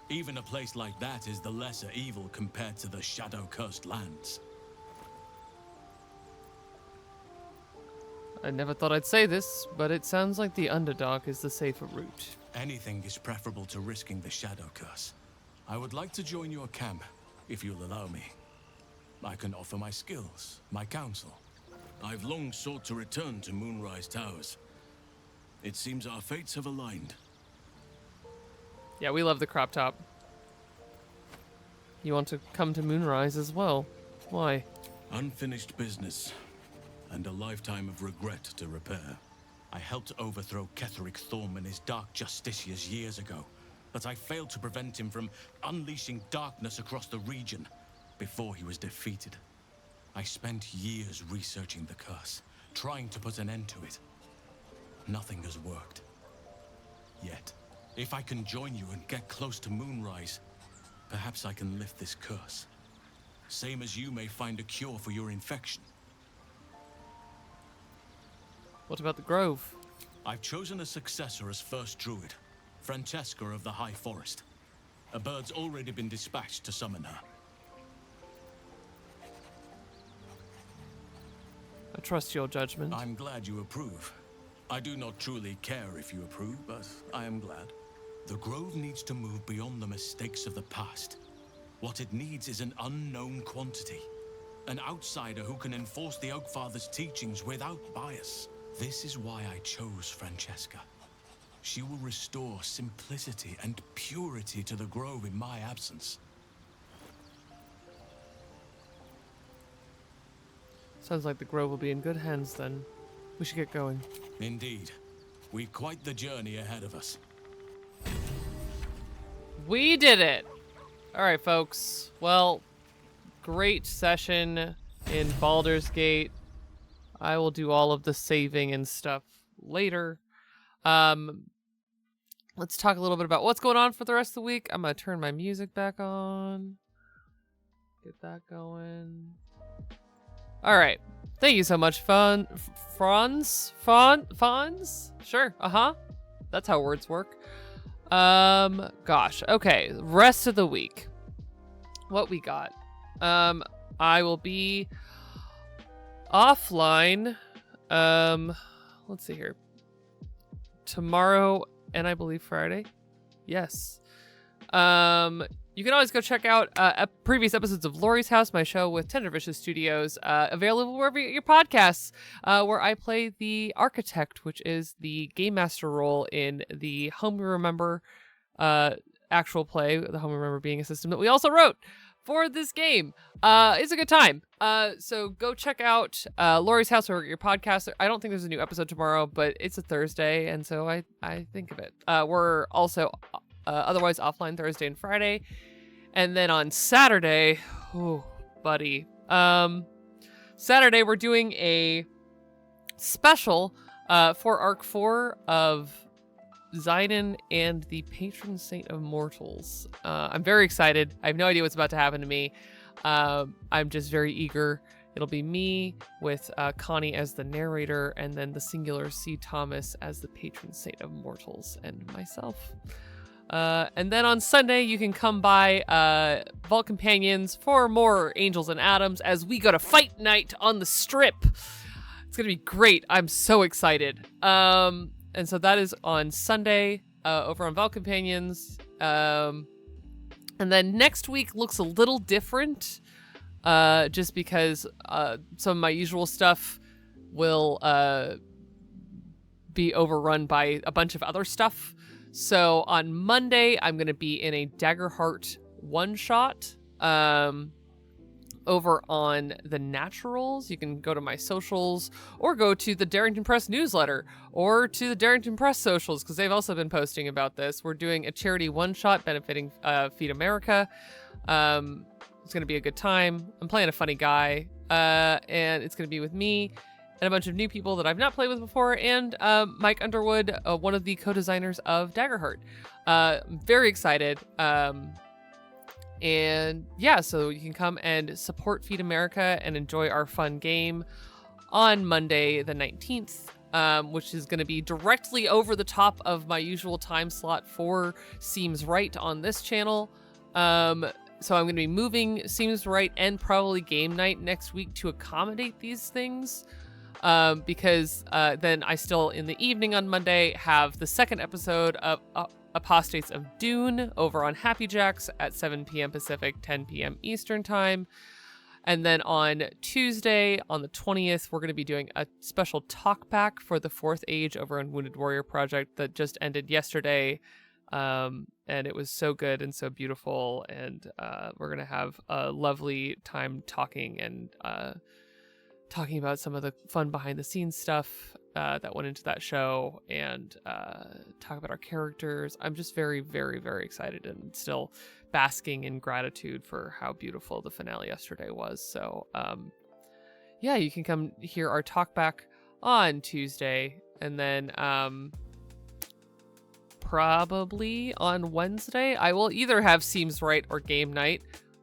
Even a place like that is the lesser evil compared to the shadow-cursed lands. I never thought I'd say this, but it sounds like the Underdark is the safer route. Anything is preferable to risking the Shadow Curse. I would like to join your camp, if you'll allow me. I can offer my skills, my counsel. I've long sought to return to Moonrise Towers. It seems our fates have aligned. Yeah, we love the crop top. You want to come to Moonrise as well? Why? Unfinished business, and a lifetime of regret to repair. I helped overthrow Ketheric Thorm and his Dark Justiciars years ago, but I failed to prevent him from unleashing darkness across the region before he was defeated. I spent years researching the curse, trying to put an end to it. Nothing has worked. Yet, if I can join you and get close to Moonrise, perhaps I can lift this curse. Same as you may find a cure for your infection. What about the Grove? I've chosen a successor as first druid, Francesca of the High Forest. A bird's already been dispatched to summon her. trust your judgment. I'm glad you approve. I do not truly care if you approve, but I am glad. The Grove needs to move beyond the mistakes of the past. What it needs is an unknown quantity. An outsider who can enforce the Oakfather's teachings without bias. This is why I chose Francesca. She will restore simplicity and purity to the Grove in my absence. Sounds like the Grove will be in good hands then. We should get going. Indeed. We've quite the journey ahead of us. We did it! Alright, folks. Well, great session in Baldur's Gate. I will do all of the saving and stuff later. Let's talk a little bit about what's going on for the rest of the week. I'm going to turn my music back on. Get that going. Alright. Thank you so much, Franz? Sure, That's how words work. Gosh. Okay, rest of the week. What we got? I will be offline. Let's see here. Tomorrow and I believe Friday. Yes. You can always go check out previous episodes of Lori's House, my show with Tender Vicious Studios, available wherever you get your podcasts, where I play the Architect, which is the Game Master role in the Home We Remember actual play, the Home We Remember being a system that we also wrote for this game. It's a good time. So go check out Lori's House or your podcast. I don't think there's a new episode tomorrow, but it's a Thursday, and so I think of it. We're also otherwise offline Thursday and Friday. And then on Saturday, oh, buddy. Saturday, we're doing a special for Arc 4 of Zidon and the Patron Saint of Mortals. I'm very excited. I have no idea what's about to happen to me. I'm just very eager. It'll be me with Connie as the narrator, and then the singular C. Thomas as the Patron Saint of Mortals, and myself. And then on Sunday, you can come by Vault Companions for more Angels and Atoms as we go to Fight Night on the Strip. It's going to be great. I'm so excited. And so that is on Sunday over on Vault Companions. And then next week looks a little different just because some of my usual stuff will be overrun by a bunch of other stuff. So on Monday, I'm going to be in a Daggerheart one-shot over on the Naturals. You can go to my socials or go to the Darrington Press newsletter or to the Darrington Press socials because they've also been posting about this. We're doing a charity one-shot benefiting Feed America. It's going to be a good time. I'm playing a funny guy, and it's going to be with me and a bunch of new people that I've not played with before, and Mike Underwood, one of the co-designers of Daggerheart. I'm very excited. And yeah, so you can come and support Feed America and enjoy our fun game on Monday the 19th, which is going to be directly over the top of my usual time slot for Seems Right on this channel. So I'm going to be moving Seems Right and probably Game Night next week to accommodate these things. Because then I still, in the evening on Monday, have the second episode of Apostates of Dune over on Happy Jacks at 7 p.m. Pacific, 10 p.m. Eastern Time. And then on Tuesday, on the 20th, we're going to be doing a special talkback for the Fourth Age over on Wounded Warrior Project that just ended yesterday. And it was so good and so beautiful. And we're going to have a lovely time talking and talking about some of the fun behind the scenes stuff that went into that show, and talk about our characters. I'm just very, very, very excited and still basking in gratitude for how beautiful the finale yesterday was. So yeah, you can come hear our talk back on Tuesday, and then probably on Wednesday I will either have Seems Right or Game Night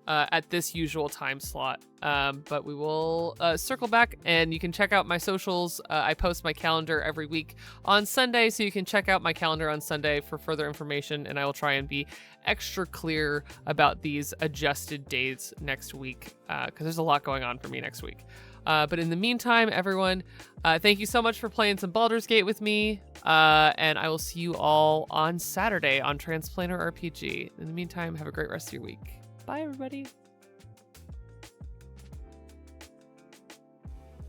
at this usual time slot. But we will circle back, and you can check out my socials. I post my calendar every week on Sunday, so you can check out my calendar on Sunday for further information, and I will try and be extra clear about these adjusted dates next week, because there's a lot going on for me next week. But in the meantime, everyone, thank you so much for playing some Baldur's Gate with me. And I will see you all on Saturday on Transplanar RPG. In the meantime, have a great rest of your week. Bye, everybody.